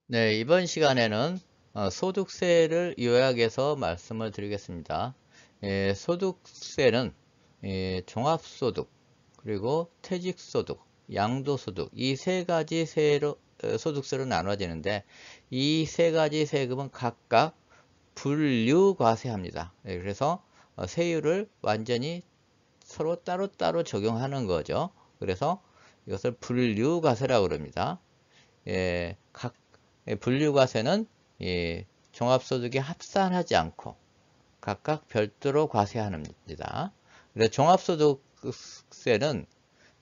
네, 이번 시간에는 소득세를 요약해서 말씀을 드리겠습니다. 소득세는 종합소득, 그리고 퇴직소득, 양도소득 이 세 가지 소득세로 나눠지는데 이 세 가지 세금은 각각 분류과세합니다. 그래서 세율을 완전히 서로 따로따로 적용하는 거죠. 그래서 이것을 분류과세라고 합니다. 각 분류과세는 종합소득에 합산하지 않고 각각 별도로 과세합니다. 그래서 종합소득세는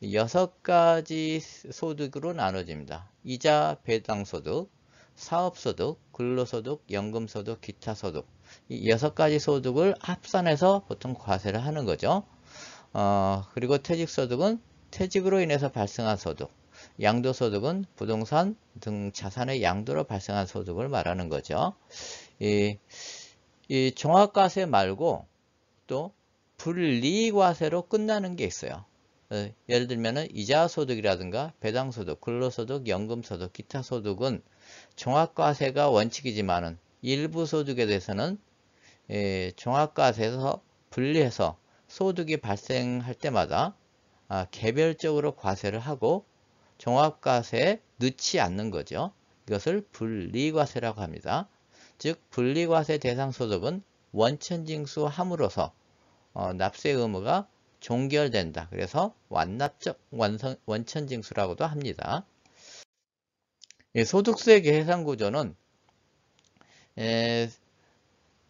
6가지 소득으로 나눠집니다. 이자 배당소득, 사업소득, 근로소득, 연금소득, 기타소득 이 6가지 소득을 합산해서 보통 과세를 하는 거죠. 그리고 퇴직소득은 퇴직으로 인해서 발생한 소득, 양도소득은 부동산 등 자산의 양도로 발생한 소득을 말하는 거죠. 이, 이 종합과세 말고 또 분리과세로 끝나는 게 있어요. 예를 들면 이자소득이라든가 배당소득, 근로소득, 연금소득, 기타소득은 종합과세가 원칙이지만은 일부 소득에 대해서는 종합과세에서 분리해서 소득이 발생할 때마다 개별적으로 과세를 하고 종합과세에 넣지 않는 거죠. 이것을 분리과세라고 합니다. 즉 분리과세 대상 소득은 원천징수함으로써 납세 의무가 종결된다. 그래서 완납적 원천징수라고도 합니다. 소득세 계산 구조는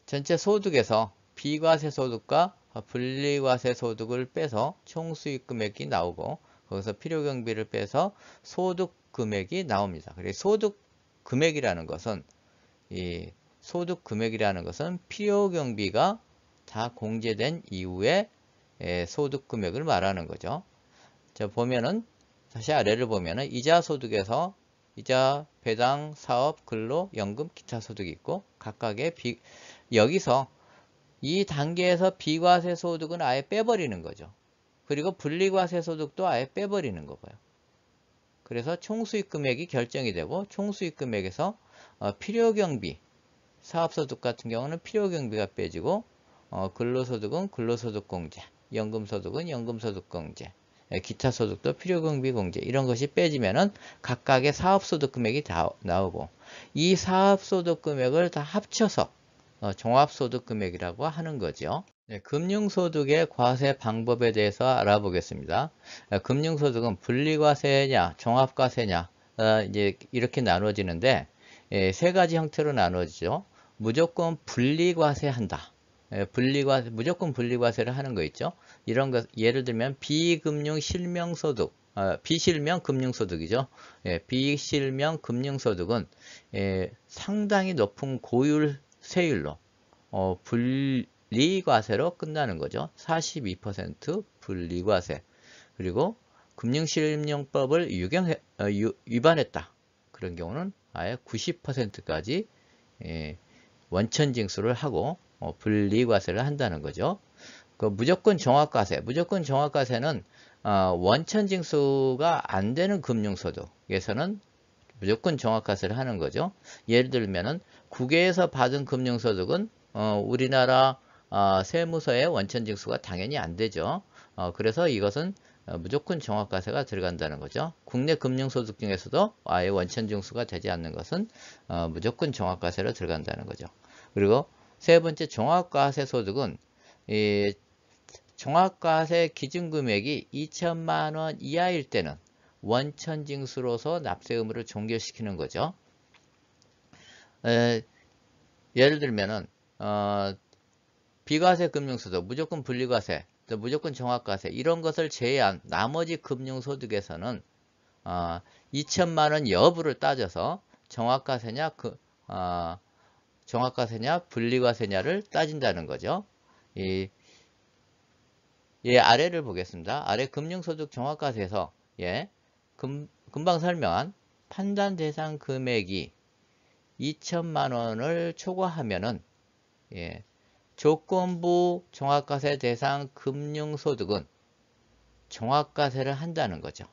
전체 소득에서 비과세 소득과 분리과세 소득을 빼서 총수익 금액이 나오고 거기서 필요경비를 빼서 소득 금액이 나옵니다. 그래서 소득 금액이라는 것은 필요경비가 다 공제된 이후에 소득 금액을 말하는 거죠. 자, 보면은 다시 아래를 보면은 이자 소득에서 이자, 배당, 사업, 근로, 연금, 기타 소득이 있고 각각의 여기서 이 단계에서 비과세 소득은 아예 빼버리는 거죠. 그리고 분리과세 소득도 아예 빼버리는 거고요. 그래서 총수익 금액이 결정이 되고 총수익 금액에서 필요경비, 사업소득 같은 경우는 필요경비가 빼지고 근로소득은 근로소득공제, 연금소득은 연금소득공제, 기타 소득도 필요경비 공제 이런 것이 빼지면은 각각의 사업소득 금액이 다 나오고 이 사업소득 금액을 다 합쳐서 종합소득 금액이라고 하는 거죠. 네, 금융소득의 과세 방법에 대해서 알아보겠습니다. 금융소득은 분리과세냐, 종합과세냐, 이제 이렇게 나눠지는데, 세 가지 형태로 나눠지죠. 무조건 분리과세한다. 무조건 분리과세를 하는 거 있죠. 이런 것, 예를 들면, 비금융 실명소득, 비실명 금융소득이죠. 비실명 금융소득은, 상당히 높은 고율 세율로, 분리과세로 끝나는 거죠. 42% 분리과세. 그리고 금융실명법을 위반했다. 그런 경우는 아예 90%까지 원천징수를 하고 분리과세를 한다는 거죠. 그 무조건 종합과세는 원천징수가 안 되는 금융소득에서는 무조건 종합과세를 하는 거죠. 예를 들면은 국외에서 받은 금융소득은 우리나라 세무서의 원천징수가 당연히 안 되죠. 그래서 이것은 무조건 종합과세가 들어간다는 거죠. 국내 금융소득 중에서도 아예 원천징수가 되지 않는 것은 무조건 종합과세로 들어간다는 거죠. 그리고 세 번째 종합과세 소득은 이 종합과세 기준금액이 2천만 원 이하일 때는 원천징수로서 납세 의무를 종결시키는 거죠. 예를 들면은 비과세 금융소득, 무조건 분리과세, 무조건 종합과세 이런 것을 제외한 나머지 금융소득에서는 2천만 원 여부를 따져서 종합과세냐 분리과세냐를 따진다는 거죠. 아래를 보겠습니다. 아래 금융소득 종합과세에서 금방 설명한 판단 대상 금액이 2천만 원을 초과하면은 조건부 종합과세 대상 금융소득은 종합과세를 한다는 거죠.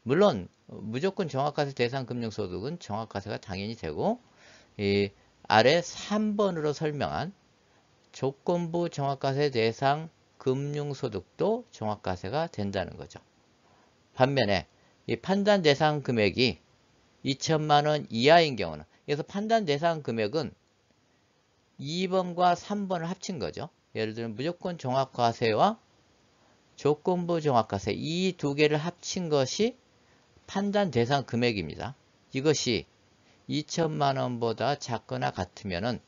물론 무조건 종합과세 대상 금융소득은 종합과세가 당연히 되고, 이 아래 3번으로 설명한 조건부 종합과세 대상 금융소득도 종합과세가 된다는 거죠. 반면에 이 판단 대상 금액이 2천만 원 이하인 경우는, 그래서 판단 대상 금액은 2번과 3번을 합친 거죠. 예를 들면 무조건 종합과세와 조건부 종합과세 이 두 개를 합친 것이 판단 대상 금액입니다. 이것이 2천만 원보다 작거나 같으면은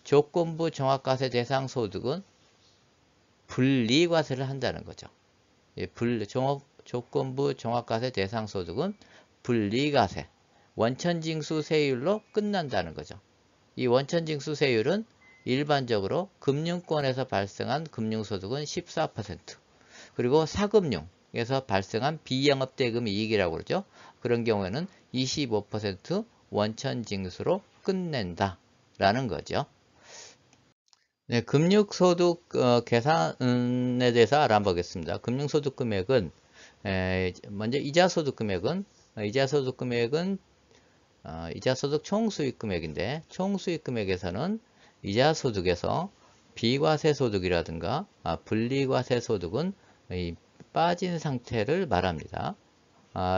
조건부 종합과세 대상 소득은 분리과세를 한다는 거죠. 조건부 종합과세 대상 소득은 분리과세, 원천징수세율로 끝난다는 거죠. 이 원천징수세율은 일반적으로 금융권에서 발생한 금융소득은 14%, 그리고 사금융에서 발생한 비영업대금 이익이라고 그러죠. 그런 경우에는 25% 원천징수로 끝낸다라는 거죠. 네, 금융소득 계산에 대해서 알아보겠습니다. 금융소득 금액은 먼저 이자소득 금액은 이자소득 총수익 금액인데, 총수익 금액에서는 이자소득에서 비과세소득이라든가 분리과세 소득은 빠진 상태를 말합니다.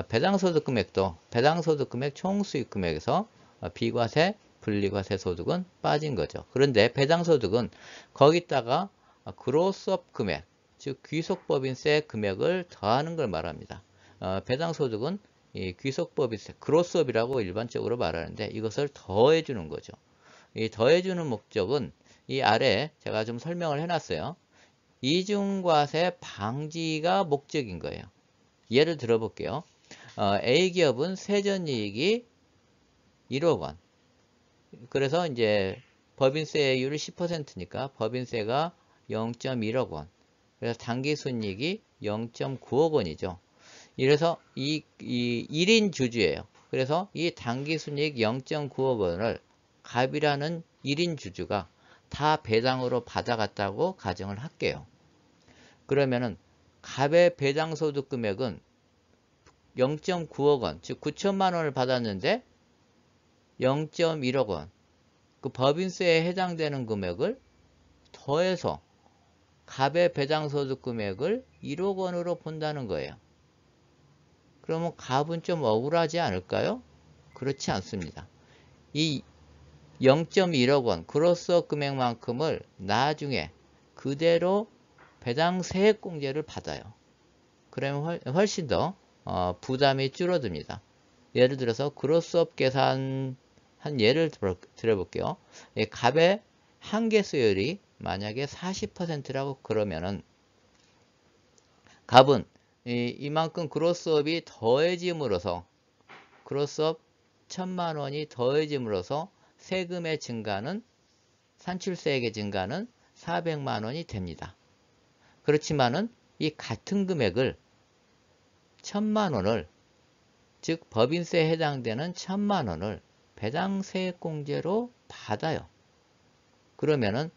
배당소득 금액도 배당소득 금액 총수익 금액에서 비과세 분리과세 소득은 빠진 거죠. 그런데 배당소득은 거기다가 그로스업 금액, 즉 귀속법인세 금액을 더하는 걸 말합니다. 배당소득은 이 귀속법인세, 그로스업이라고 일반적으로 말하는데 이것을 더해주는 거죠. 이 더해주는 목적은 이 아래 제가 좀 설명을 해놨어요. 이중과세 방지가 목적인 거예요. 예를 들어볼게요. A기업은 세전이익이 1억 원. 그래서 이제 법인세율이 10%니까 법인세가 0.1억 원. 그래서 당기순이익이 0.9억 원이죠. 이래서 이 1인 주주예요. 그래서 이 당기순이익 0.9억 원을 갑이라는 1인 주주가 다 배당으로 받아갔다고 가정을 할게요. 그러면은 갑의 배당소득 금액은 0.9억 원, 즉 9천만 원을 받았는데 0.1억 원, 그 법인세에 해당되는 금액을 더해서 갑의 배당소득 금액을 1억 원으로 본다는 거예요. 그러면 갑은 좀 억울하지 않을까요? 그렇지 않습니다. 이 0.1억 원 그로스업 금액만큼을 나중에 그대로 배당세액공제를 받아요. 그러면 훨씬 더 부담이 줄어듭니다. 예를 들어서 그로스업 계산 한 예를 들어볼게요. 갑의 한계수율이 만약에 40%라고 그러면은 갑은 이만큼 그로스업이 더해짐으로써 그로스업 1,000만 원이 더해짐으로써 세금의 증가는 산출세액의 증가는 400만 원이 됩니다. 그렇지만은 이 같은 금액을 1,000만 원을 즉 법인세에 해당되는 1,000만 원을 배당세액공제로 받아요. 그러면은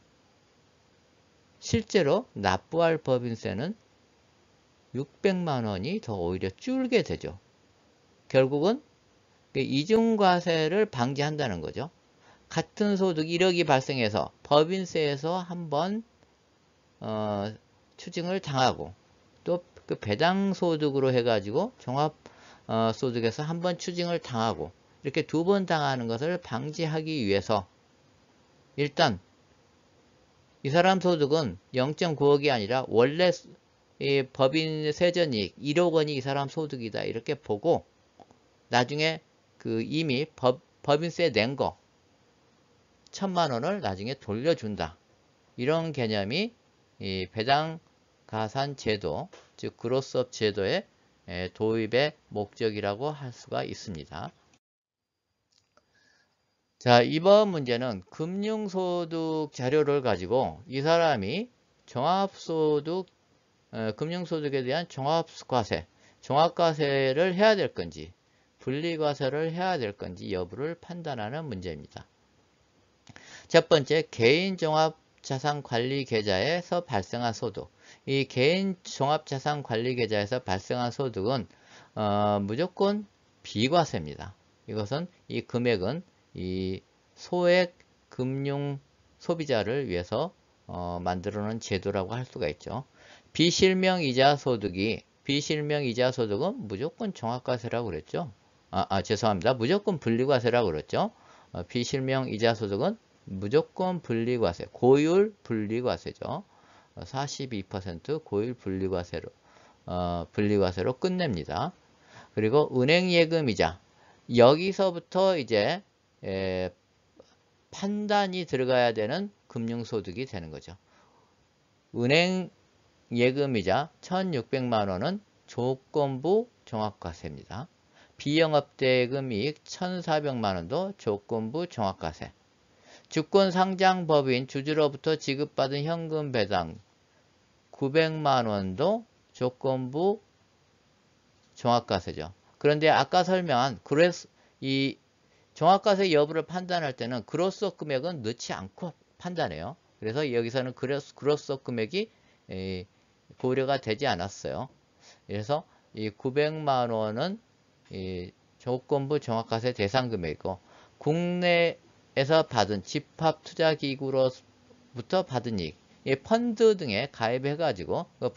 실제로 납부할 법인세는 600만 원이 더 오히려 줄게 되죠. 결국은 이중과세를 방지한다는 거죠. 같은 소득 1억이 발생해서 법인세에서 한번 추징을 당하고 또 그 배당소득으로 해가지고 종합소득에서 한번 추징을 당하고 이렇게 두 번 당하는 것을 방지하기 위해서 일단 이 사람 소득은 0.9억이 아니라 원래 이 법인 세전이익 1억 원이 이 사람 소득이다 이렇게 보고 나중에 그 이미 법인세 낸 거 1,000만 원을 나중에 돌려준다. 이런 개념이 이 배당가산 제도, 즉 그로스업 제도의 도입의 목적이라고 할 수가 있습니다. 자, 이번 문제는 금융소득 자료를 가지고 이 사람이 종합소득, 금융소득에 대한 종합과세를 해야 될 건지 분리과세를 해야 될 건지 여부를 판단하는 문제입니다. 첫 번째, 개인종합자산관리계좌에서 발생한 소득. 이 개인종합자산관리계좌에서 발생한 소득은 무조건 비과세입니다. 이것은 이 금액은 이 소액 금융 소비자를 위해서 만들어 놓은 제도라고 할 수가 있죠. 비실명이자 소득은 무조건 종합과세라고 그랬죠. 죄송합니다. 무조건 분리과세라고 그랬죠. 비실명이자 소득은 무조건 분리과세, 고율 분리과세죠. 42% 고율 분리과세로 끝냅니다. 그리고 은행예금이자, 여기서부터 이제 판단이 들어가야 되는 금융소득이 되는 거죠. 은행예금이자 1,600만원은 조건부 종합과세입니다. 비영업대금이익 1,400만원도 조건부 종합과세. 주권상장법인 주주로부터 지급받은 현금 배당 900만원도 조건부 종합과세죠. 그런데 아까 설명한 이 종합과세 여부를 판단할 때는 그로스 금액은 넣지 않고 판단해요. 그래서 여기서는 그로스 금액이 고려가 되지 않았어요. 그래서 이 900만원은 조건부 종합과세 대상 금액이고, 국내에서 받은 집합투자기구로부터 받은 이익, 펀드 등에 가입해가지고 그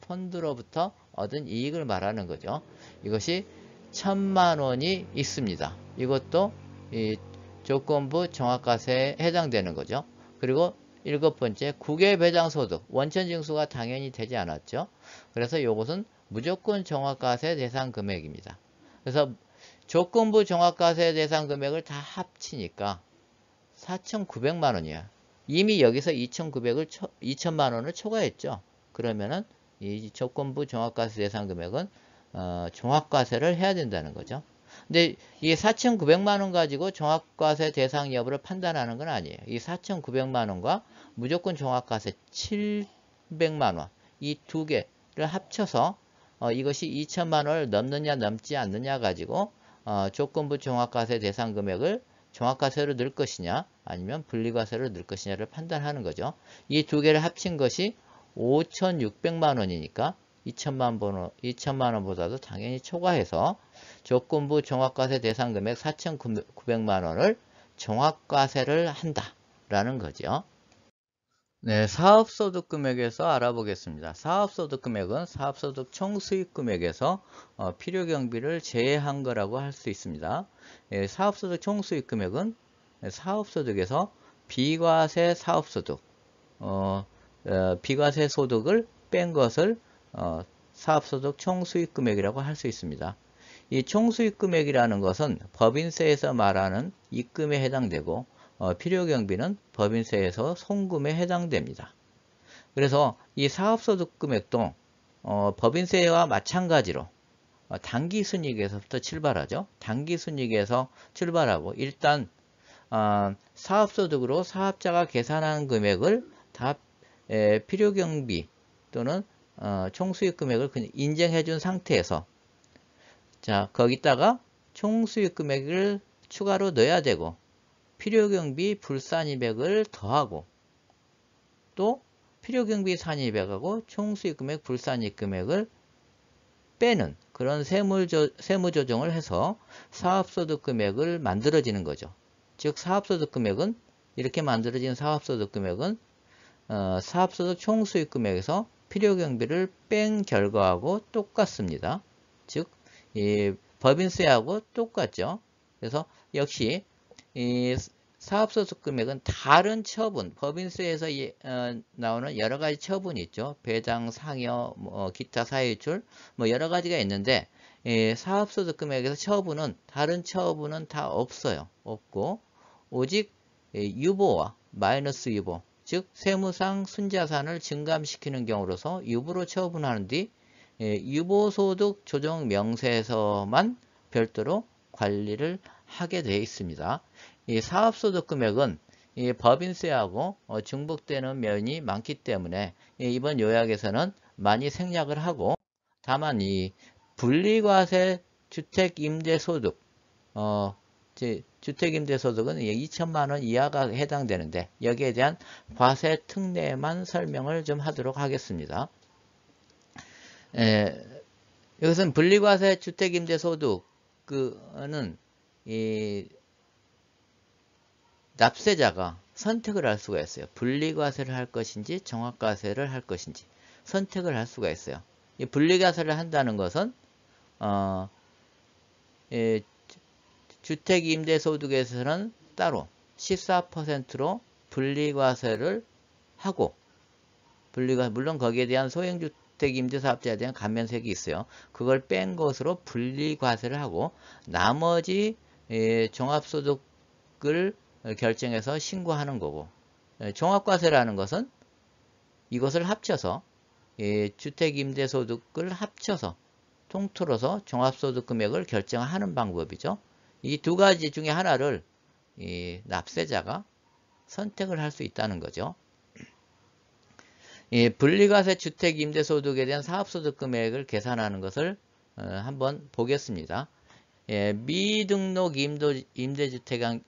펀드로부터 얻은 이익을 말하는 거죠. 이것이 1,000만원이 있습니다. 이것도 이 조건부 종합과세에 해당되는 거죠. 그리고 7번째, 국외배당소득, 원천징수가 당연히 되지 않았죠. 그래서 이것은 무조건 종합과세 대상 금액입니다. 그래서 조건부 종합과세 대상 금액을 다 합치니까 4,900만원이야. 이미 여기서 2,000만원을 초과했죠. 그러면은 이 조건부 종합과세 대상 금액은 종합과세를 해야 된다는 거죠. 근데 이 4,900만원 가지고 종합과세 대상 여부를 판단하는 건 아니에요. 이 4,900만원과 무조건 종합과세 700만원, 이 두 개를 합쳐서 이것이 2,000만원을 넘느냐 넘지 않느냐 가지고 조건부 종합과세 대상 금액을 종합과세로 넣을 것이냐 아니면 분리과세로 넣을 것이냐를 판단하는 거죠. 이 두 개를 합친 것이 5,600만원이니까 2,000만원보다도 당연히 초과해서 조건부 종합과세 대상 금액 4,900만원을 종합과세를 한다라는 거죠. 네, 사업소득 금액에서 알아보겠습니다. 사업소득 금액은 사업소득 총수익 금액에서 필요경비를 제외한 거라고 할 수 있습니다. 사업소득 총수익 금액은 사업소득에서 비과세 사업소득, 비과세 소득을 뺀 것을 사업소득 총수익 금액이라고 할 수 있습니다. 이 총수익 금액이라는 것은 법인세에서 말하는 입금에 해당되고, 필요경비는 법인세에서 송금에 해당됩니다. 그래서 이 사업소득 금액도 법인세와 마찬가지로 당기순이익에서부터 출발하죠. 당기순이익에서 출발하고, 일단 사업소득으로 사업자가 계산한 금액을 다 필요경비 또는 총수익 금액을 인정해 준 상태에서, 자, 거기다가 총수익 금액을 추가로 넣어야 되고, 필요경비 불산입액을 더하고, 또 필요경비 산입액하고 총수익 금액 불산입 금액을 빼는 그런 세무조정을 해서 사업소득 금액을 만들어지는 거죠. 즉 사업소득 금액은, 이렇게 만들어진 사업소득 금액은 사업소득 총수익 금액에서 필요경비를 뺀 결과하고 똑같습니다. 즉 이 법인세하고 똑같죠. 그래서 역시 이 사업소득 금액은 다른 처분, 법인세에서 나오는 여러 가지 처분이 있죠. 배당, 상여, 기타 사유출, 여러 가지가 있는데, 사업소득 금액에서 다른 처분은 다 없어요. 없고, 오직 유보와 마이너스 유보, 즉 세무상 순자산을 증감시키는 경우로서 유보로 처분하는 뒤 유보소득 조정 명세에서만 별도로 관리를 하게 되어 있습니다. 이 사업소득 금액은 이 법인세하고 중복되는 면이 많기 때문에 이번 요약에서는 많이 생략을 하고, 다만 이 분리과세 주택임대소득, 주택임대소득은 2천만원 이하가 해당되는데, 여기에 대한 과세 특례만 설명을 좀 하도록 하겠습니다. 이것은 분리과세 주택임대소득은 이 납세자가 선택을 할 수가 있어요. 분리과세를 할 것인지 종합과세를 할 것인지 선택을 할 수가 있어요. 이 분리과세를 한다는 것은 주택임대소득에서는 따로 14%로 분리과세를 하고 물론 거기에 대한 소형주택임대사업자에 대한 감면세액이 있어요. 그걸 뺀 것으로 분리과세를 하고 나머지 종합소득을 결정해서 신고하는 거고, 종합과세라는 것은 이것을 합쳐서 주택임대소득을 합쳐서 통틀어서 종합소득 금액을 결정하는 방법이죠. 이 두 가지 중에 하나를 납세자가 선택을 할 수 있다는 거죠. 분리과세 주택임대소득에 대한 사업소득 금액을 계산하는 것을 한번 보겠습니다. 미등록 임대주택의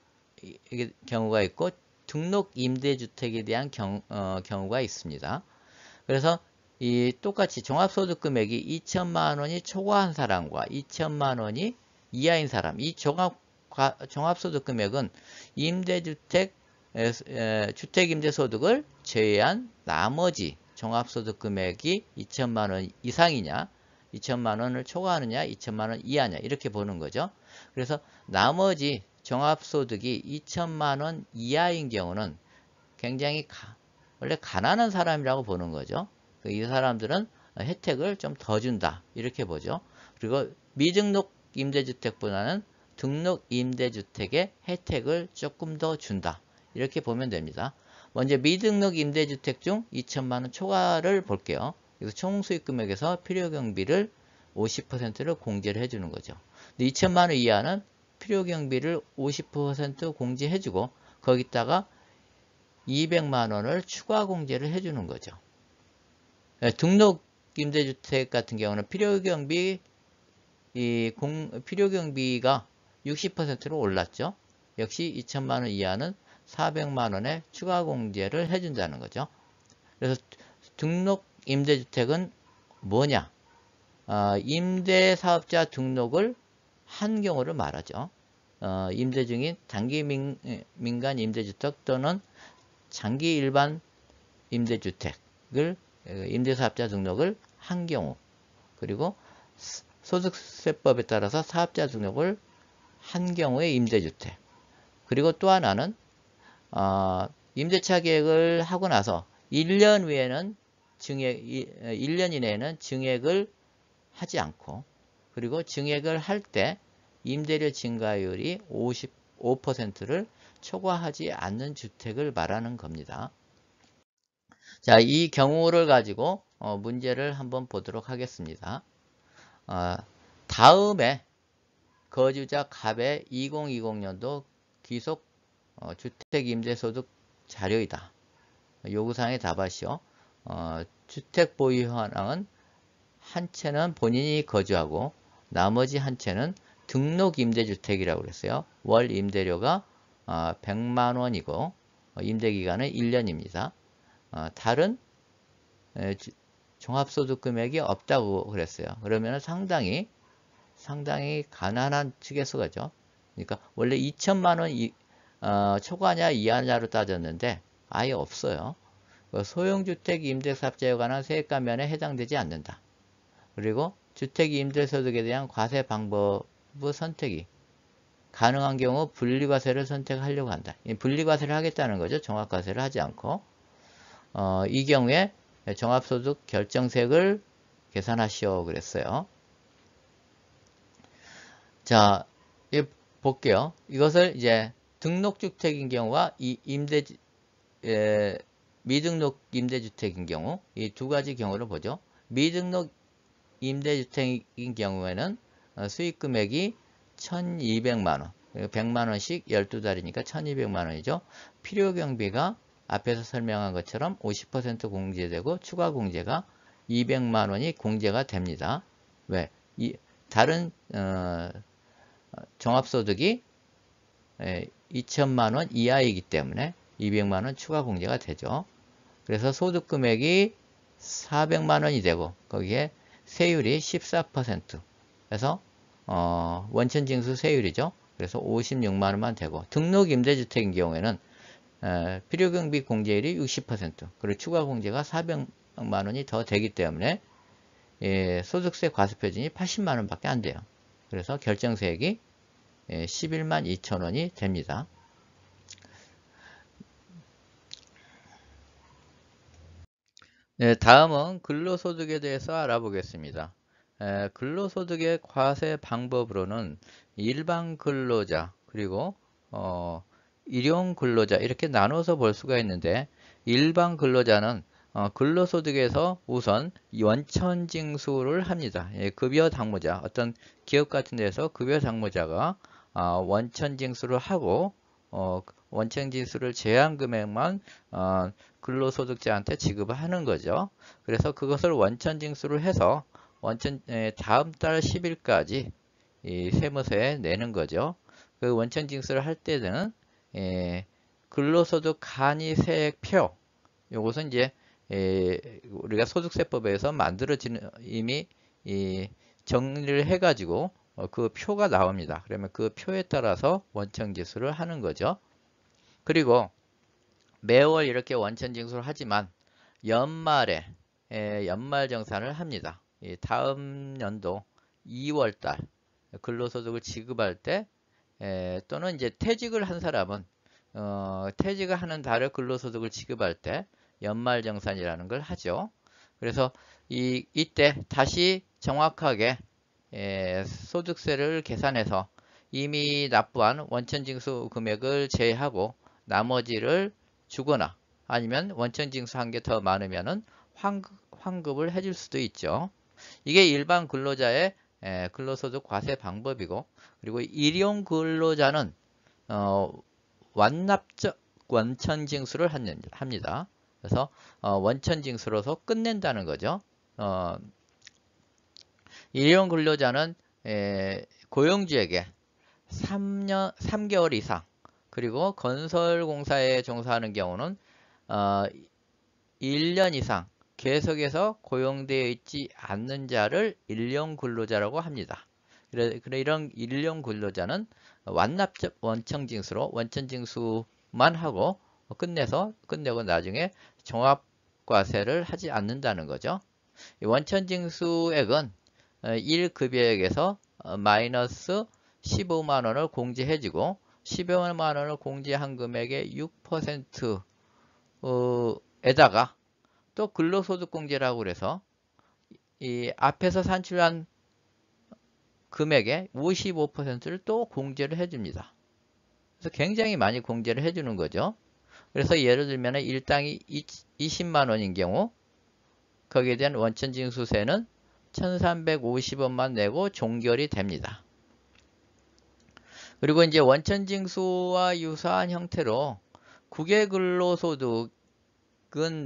경우가 있고 등록 임대주택에 대한 경우가 있습니다. 그래서 똑같이 종합소득 금액이 2천만 원이 초과한 사람과 2천만 원이 이하인 사람, 이 종합소득 금액은 주택임대소득을 제외한 나머지 종합소득 금액이 2천만 원 이상이냐, 2천만 원을 초과하느냐, 2천만 원 이하냐 이렇게 보는 거죠. 그래서 나머지 종합소득이 2천만 원 이하인 경우는 굉장히 원래 가난한 사람이라고 보는 거죠. 이 사람들은 혜택을 좀 더 준다 이렇게 보죠. 그리고 미등록 임대주택보다는 등록 임대주택의 혜택을 조금 더 준다 이렇게 보면 됩니다. 먼저 미등록 임대주택 중 2천만 원 초과를 볼게요. 그래서 총 수익금액에서 필요경비를 50%를 공제를 해주는 거죠. 근데 2천만 원 이하는 필요경비를 50% 공제해주고 거기다가 200만 원을 추가 공제를 해주는 거죠. 등록 임대주택 같은 경우는 필요경비가 60%로 올랐죠. 역시 2천만 원 이하는 400만 원의 추가 공제를 해준다는 거죠. 그래서 등록 임대주택은 뭐냐? 임대사업자 등록을 한 경우를 말하죠. 임대 중인 단기 민간 임대주택 또는 장기 일반 임대주택을 임대사업자 등록을 한 경우, 그리고 소득세법에 따라서 사업자 등록을 한 경우의 임대주택, 그리고 또 하나는 임대차 계획을 하고 나서 1년 이내에는 증액을 하지 않고, 그리고 증액을 할 때 임대료 증가율이 55%를 초과하지 않는 주택을 말하는 겁니다. 자, 이 경우를 가지고 문제를 한번 보도록 하겠습니다. 다음에 거주자 갑의 2020년도 귀속 주택임대소득 자료이다. 요구사항에 답하시오. 주택 보유 현황은 한 채는 본인이 거주하고 나머지 한 채는 등록 임대주택이라고 그랬어요. 월 임대료가 100만 원이고 임대기간은 1년입니다. 다른 종합소득 금액이 없다고 그랬어요. 그러면 상당히 가난한 측에 속하죠. 그러니까 원래 2천만 원 초과냐 이하냐로 따졌는데 아예 없어요. 소형주택 임대사업자에 관한 세액 감면에 해당되지 않는다. 그리고 주택임대소득에 대한 과세 방법 선택이 가능한 경우 분리과세를 선택하려고 한다. 분리과세를 하겠다는 거죠. 종합과세를 하지 않고. 이 경우에 종합소득 결정세액을 계산하시오 그랬어요. 자, 볼게요. 이것을 이제 등록주택인 경우와 미등록 임대주택인 경우, 이 두 가지 경우를 보죠. 미등록 임대주택인 경우에는 수익금액이 1200만원, 100만원씩 12달이니까 1200만 원이죠. 필요경비가 앞에서 설명한 것처럼 50% 공제되고 추가 공제가 200만 원이 공제가 됩니다. 왜? 다른 종합소득이 2천만 원 이하이기 때문에 200만 원 추가 공제가 되죠. 그래서 소득금액이 400만 원이 되고 거기에 세율이 14%. 그래서 원천징수 세율이죠. 그래서 56만 원만 되고, 등록 임대주택인 경우에는 필요경비 공제율이 60%, 그리고 추가 공제가 400만 원이 더 되기 때문에 소득세 과세표준이 80만 원밖에 안 돼요. 그래서 결정세액이 11만 2천 원이 됩니다. 네, 다음은 근로소득에 대해서 알아보겠습니다. 근로소득의 과세 방법으로는 일반 근로자 그리고 일용 근로자 이렇게 나눠서 볼 수가 있는데, 일반 근로자는 근로소득에서 우선 원천징수를 합니다. 급여 당무자, 어떤 기업 같은 데서 급여 당무자가 원천징수를 하고 원천징수를 제한 금액만 근로소득자한테 지급을 하는 거죠. 그래서 그것을 원천징수를 해서 다음 달 10일까지 이 세무서에 내는 거죠. 그 원천징수를 할 때는 근로소득 간이세액표, 요것은 이제 우리가 소득세법에서 만들어지는 이미 정리를 해가지고 그 표가 나옵니다. 그러면 그 표에 따라서 원천징수를 하는 거죠. 그리고 매월 이렇게 원천징수를 하지만 연말에 연말정산을 합니다. 다음 연도 2월달 근로소득을 지급할 때, 또는 이제 퇴직을 한 사람은 퇴직을 하는 달에 근로소득을 지급할 때 연말정산이라는 걸 하죠. 그래서 이때 다시 정확하게 소득세를 계산해서 이미 납부한 원천징수 금액을 제외하고 나머지를 주거나, 아니면 원천징수한 게 더 많으면은 환급을 해줄 수도 있죠. 이게 일반 근로자의 근로소득 과세 방법이고, 그리고 일용 근로자는 완납적 원천징수를 합니다. 그래서 원천징수로서 끝낸다는 거죠. 일용 근로자는 고용주에게 3개월 이상, 그리고 건설공사에 종사하는 경우는 1년 이상 계속해서 고용되어 있지 않는 자를 일용 근로자라고 합니다. 그래 이런 일용 근로자는 완납적 원천징수로 원천징수만 하고 끝내고 나중에 종합과세를 하지 않는다는 거죠. 이 원천징수액은 1급여액에서 마이너스 15만 원을 공제해주고, 15만 원을 공제한 금액의 6%에다가 또 근로소득공제라고 그래서 이 앞에서 산출한 금액의 55%를 또 공제를 해줍니다. 그래서 굉장히 많이 공제를 해주는 거죠. 그래서 예를 들면 일당이 20만 원인 경우 거기에 대한 원천징수세는 1350원만 내고 종결이 됩니다. 그리고 이제 원천징수와 유사한 형태로 국외근로소득은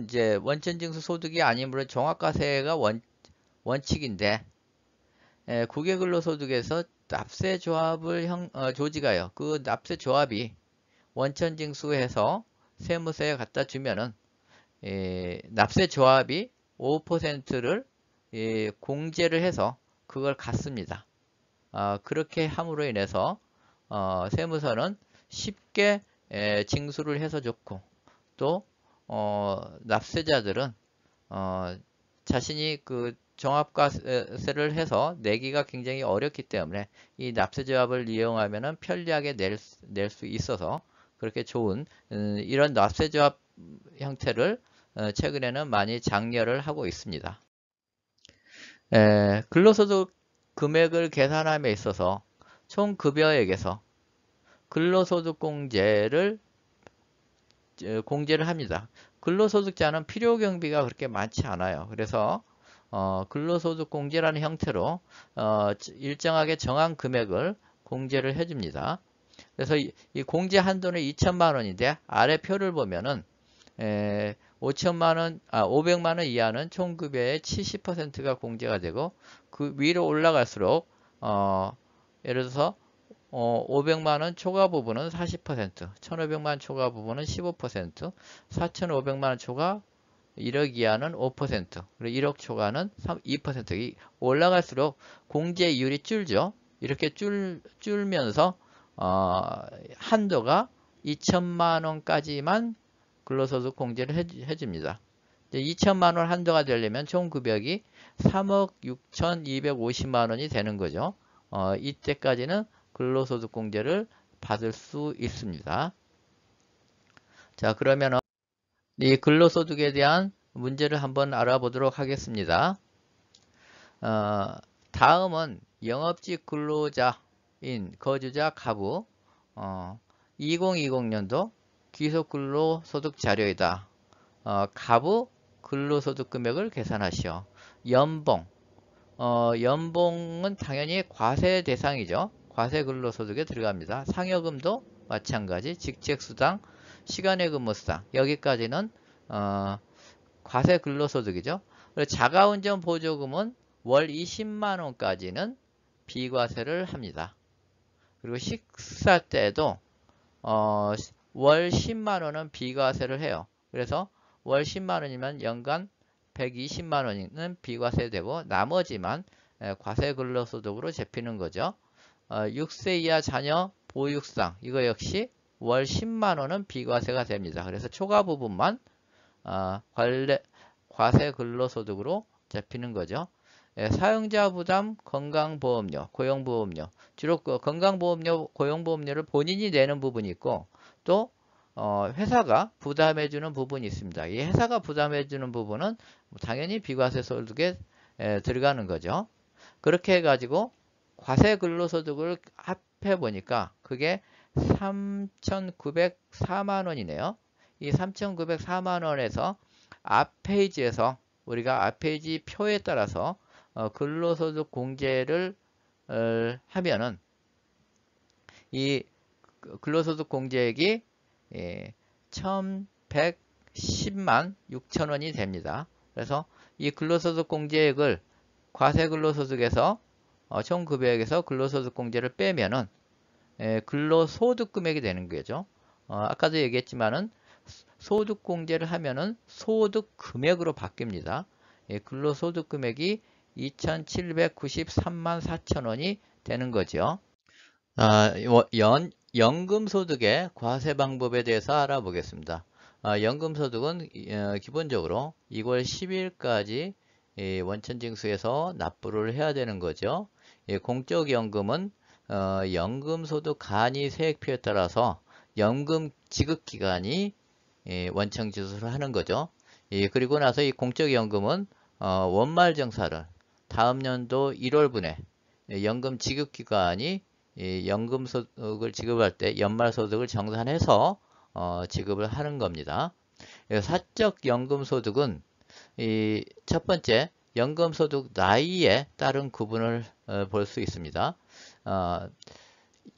이제 원천징수 소득이 아니므로 종합과세가 원칙인데, 국외근로소득에서 납세조합을 조직하여 그 납세조합이 원천징수해서 세무서에 갖다 주면은 납세조합이 5%를 공제를 해서 그걸 갖습니다. 그렇게 함으로 인해서 세무서는 쉽게 징수를 해서 좋고, 또 납세자들은 자신이 그 종합과세를 해서 내기가 굉장히 어렵기 때문에 이 납세조합을 이용하면 편리하게 낼 수 있어서 그렇게 좋은 이런 납세조합 형태를 최근에는 많이 장려를 하고 있습니다. 근로소득 금액을 계산함에 있어서 총 급여액에서 근로소득 공제를 합니다. 근로소득자는 필요경비가 그렇게 많지 않아요. 그래서 근로소득 공제라는 형태로 일정하게 정한 금액을 공제를 해줍니다. 그래서 이 공제 한도는 2천만 원인데, 아래 표를 보면은 500만 원 이하는 총급여의 70%가 공제가 되고, 그 위로 올라갈수록 예를 들어서 500만 원 초과 부분은 40%, 1,500만 원 초과 부분은 15%, 4,500만 원 초과 1억 이하는 5%, 그리고 1억 초과는 2%. 올라갈수록 공제이율이 줄죠. 이렇게 줄면서 한도가 2천만 원까지만 근로소득 공제를 해줍니다. 2천만 원 한도가 되려면 총 급여이 3억 6,250만 원이 되는 거죠. 이때까지는 근로소득 공제를 받을 수 있습니다. 자, 그러면 이 근로소득에 대한 문제를 한번 알아보도록 하겠습니다. 다음은 영업직 근로자인 거주자 가부 2020년도 귀속근로소득 자료이다. 가부 근로소득 금액을 계산하시오. 연봉은 당연히 과세 대상이죠. 과세 근로소득에 들어갑니다. 상여금도 마찬가지, 직책수당, 시간의 근무수당, 여기까지는 과세 근로소득이죠. 자가운전 보조금은 월 20만 원까지는 비과세를 합니다. 그리고 식사 때도 월 10만 원은 비과세를 해요. 그래서 월 10만 원이면 연간 120만 원은 비과세되고 나머지만 과세 근로소득으로 잡히는 거죠. 6세 이하 자녀 보육상 이거 역시 월 10만 원은 비과세가 됩니다. 그래서 초과 부분만 과세 근로소득으로 잡히는 거죠. 사용자 부담 건강보험료, 고용보험료. 주로 건강보험료, 고용보험료를 본인이 내는 부분이 있고 또 회사가 부담해주는 부분이 있습니다. 이 회사가 부담해주는 부분은 당연히 비과세 소득에 들어가는 거죠. 그렇게 해가지고 과세 근로소득을 합해 보니까 그게 3,904만 원이네요. 이 3,904만 원에서 앞 페이지에서 우리가 앞 페이지 표에 따라서 근로소득 공제를 하면은 이 근로소득 공제액이 1,110만 6천 원이 됩니다. 그래서 이 근로소득 공제액을 과세 근로소득에서 총 급여액에서 근로소득 공제를 빼면은 근로소득 금액이 되는 거죠. 아까도 얘기했지만은 소득 공제를 하면은 소득 금액으로 바뀝니다. 근로소득 금액이 2,793만 4천 원이 되는 거죠. 연금소득의 과세 방법에 대해서 알아보겠습니다. 연금소득은 기본적으로 2월 10일까지 원천징수에서 납부를 해야 되는 거죠. 공적연금은 연금소득 간이 세액표에 따라서 연금 지급기간이 원천징수를 하는 거죠. 그리고 나서 이 공적연금은 원말정산을 다음 연도 1월분에 연금 지급기간이 연금소득을 지급할 때 연말소득을 정산해서 지급을 하는 겁니다. 사적 연금소득은 첫 번째 연금소득 나이에 따른 구분을 볼 수 있습니다.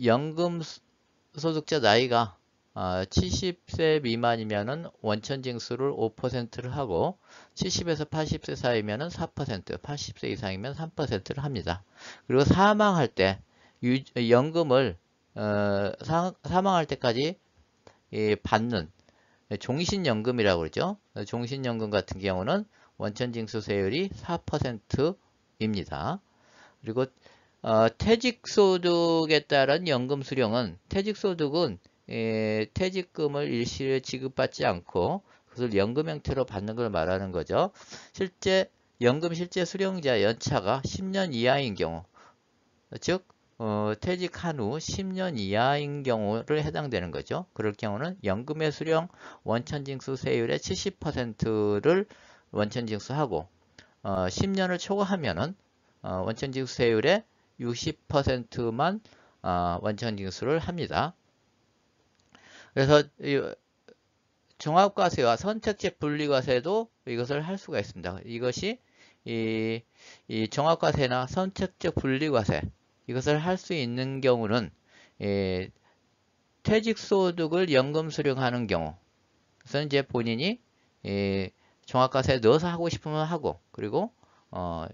연금소득자 나이가 70세 미만이면은 원천징수를 5%를 하고 70에서 80세 사이면은 4%, 80세 이상이면 3%를 합니다. 그리고 사망할 때 연금을 사망할 때까지 받는 종신연금이라고 그러죠. 종신연금 같은 경우는 원천징수세율이 4%입니다. 그리고 퇴직소득에 따른 연금 수령은 퇴직소득은 퇴직금을 일시에 지급받지 않고 그것을 연금 형태로 받는 걸 말하는 거죠. 연금 실제 수령자 연차가 10년 이하인 경우, 즉 퇴직한 후 10년 이하인 경우를 해당되는 거죠. 그럴 경우는 연금의 수령 원천징수세율의 70%를 원천징수하고 10년을 초과하면은 원천징수세율의 60%만 원천징수를 합니다. 그래서 종합과세와 선택적 분리과세도 이것을 할 수가 있습니다. 이것이 이 종합과세나 선택적 분리과세 이것을 할 수 있는 경우는 퇴직소득을 연금 수령하는 경우 그래서 이제 본인이 종합과세에 넣어서 하고 싶으면 하고 그리고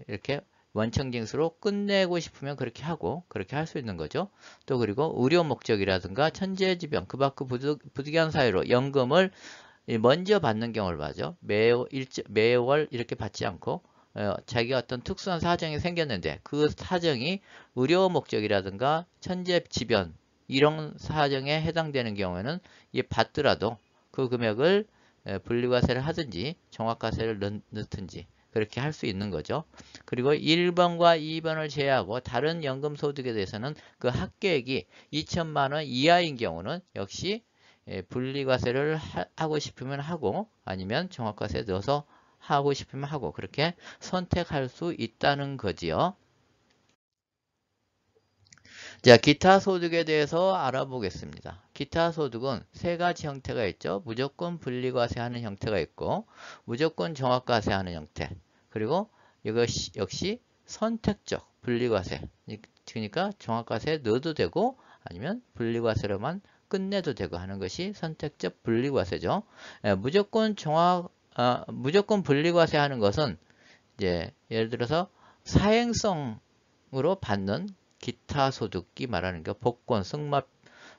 이렇게 원천징수로 끝내고 싶으면 그렇게 하고 그렇게 할 수 있는 거죠. 또 그리고 의료 목적이라든가 천재지병 그 밖의 부득이한 사유로 연금을 먼저 받는 경우를 봐죠. 매월 이렇게 받지 않고 자기가 어떤 특수한 사정이 생겼는데 그 사정이 의료 목적이라든가 천재지변 이런 사정에 해당되는 경우에는 이 받더라도 그 금액을 분리과세를 하든지 종합과세를 넣든지 그렇게 할 수 있는 거죠. 그리고 1번과 2번을 제외하고 다른 연금소득에 대해서는 그 합계액이 2천만 원 이하인 경우는 역시 분리과세를 하고 싶으면 하고 아니면 종합과세에 넣어서 하고 싶으면 하고 그렇게 선택할 수 있다는 거지요. 자, 기타 소득에 대해서 알아보겠습니다. 기타 소득은 세 가지 형태가 있죠. 무조건 분리과세하는 형태가 있고 무조건 종합과세하는 형태 그리고 이것이 역시 선택적 분리과세 그러니까 종합과세에 넣어도 되고 아니면 분리과세로만 끝내도 되고 하는 것이 선택적 분리과세죠. 무조건 분리과세 하는 것은 이제 예를 들어서 사행성으로 받는 기타 소득이 말하는 게 복권, 승마,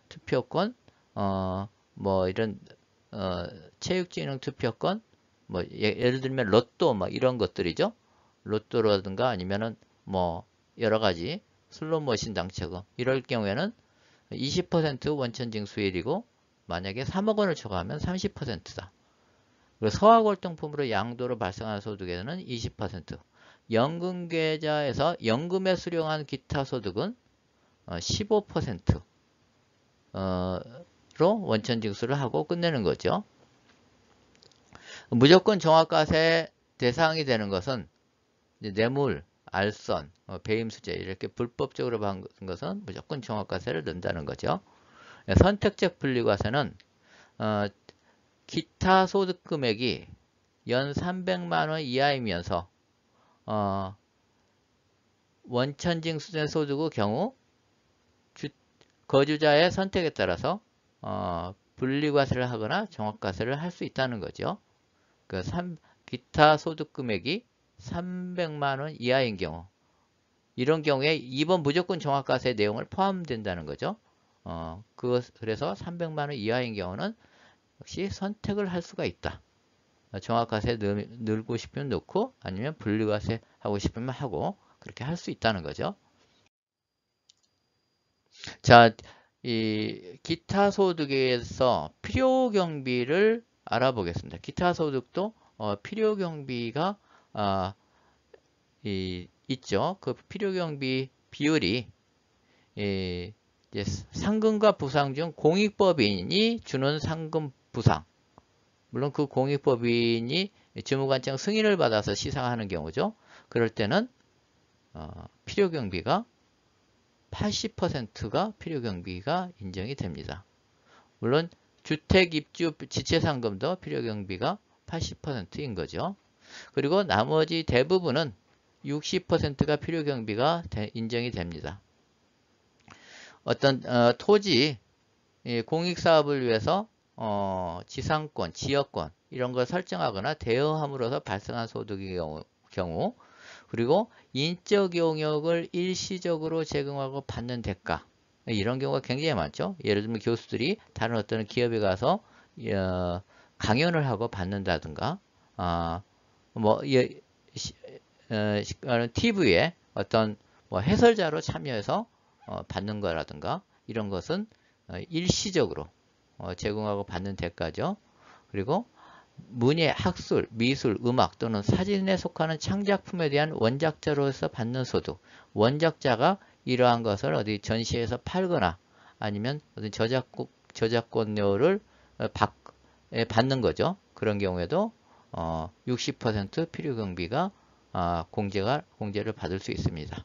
투표권, 뭐 이런 체육진흥 투표권, 뭐 예를 들면 로또 뭐 이런 것들이죠. 로또라든가 아니면은 뭐 여러 가지 슬롯머신 당첨금 이럴 경우에는 20% 원천징수일이고 만약에 3억 원을 초과하면 30%다. 그리고 서학월동품으로 양도로 발생하는 소득에는 20%, 연금계좌에서 연금에 수령한 기타 소득은 15%로 원천징수를 하고 끝내는 거죠. 무조건 종합과세 대상이 되는 것은 뇌물, 알선, 배임수재 이렇게 불법적으로 받은 것은 무조건 종합과세를 넣는다는 거죠. 선택적 분리과세는 기타 소득 금액이 연 300만 원 이하이면서 원천징수된 소득의 경우 거주자의 선택에 따라서 분리과세를 하거나 종합과세를 할 수 있다는 거죠. 그 기타 소득 금액이 300만 원 이하인 경우 이런 경우에 2번 무조건 종합과세 내용을 포함된다는 거죠. 그래서 300만 원 이하인 경우는 역시 선택을 할 수가 있다. 종합과세 넣고 싶으면 넣고 아니면 분리과세 하고 싶으면 하고 그렇게 할 수 있다는 거죠. 자, 이 기타 소득에서 필요경비를 알아보겠습니다. 기타 소득도 필요경비가 있죠. 그 필요경비 비율이 이제 상금과 부상 중 공익법인이 주는 상금 부상 물론 그 공익법인이 주무관청 승인을 받아서 시상하는 경우죠. 그럴 때는 필요경비가 80%가 필요경비가 인정이 됩니다. 물론 주택입주 지체상금도 필요경비가 80%인 거죠. 그리고 나머지 대부분은 60%가 필요경비가 인정이 됩니다. 어떤 토지 공익사업을 위해서 지상권, 지역권 이런 걸 설정하거나 대여함으로써 발생한 소득의 경우 그리고 인적 용역을 일시적으로 제공하고 받는 대가 이런 경우가 굉장히 많죠. 예를 들면 교수들이 다른 어떤 기업에 가서 강연을 하고 받는다든가 뭐 TV에 어떤 뭐 해설자로 참여해서 받는 거라든가 이런 것은 일시적으로 제공하고 받는 대가죠. 그리고 문예, 학술, 미술, 음악 또는 사진에 속하는 창작품에 대한 원작자로서 받는 소득. 원작자가 이러한 것을 어디 전시해서 팔거나 아니면 어떤 저작권료를 받는 거죠. 그런 경우에도 60% 필요경비가 공제를 받을 수 있습니다.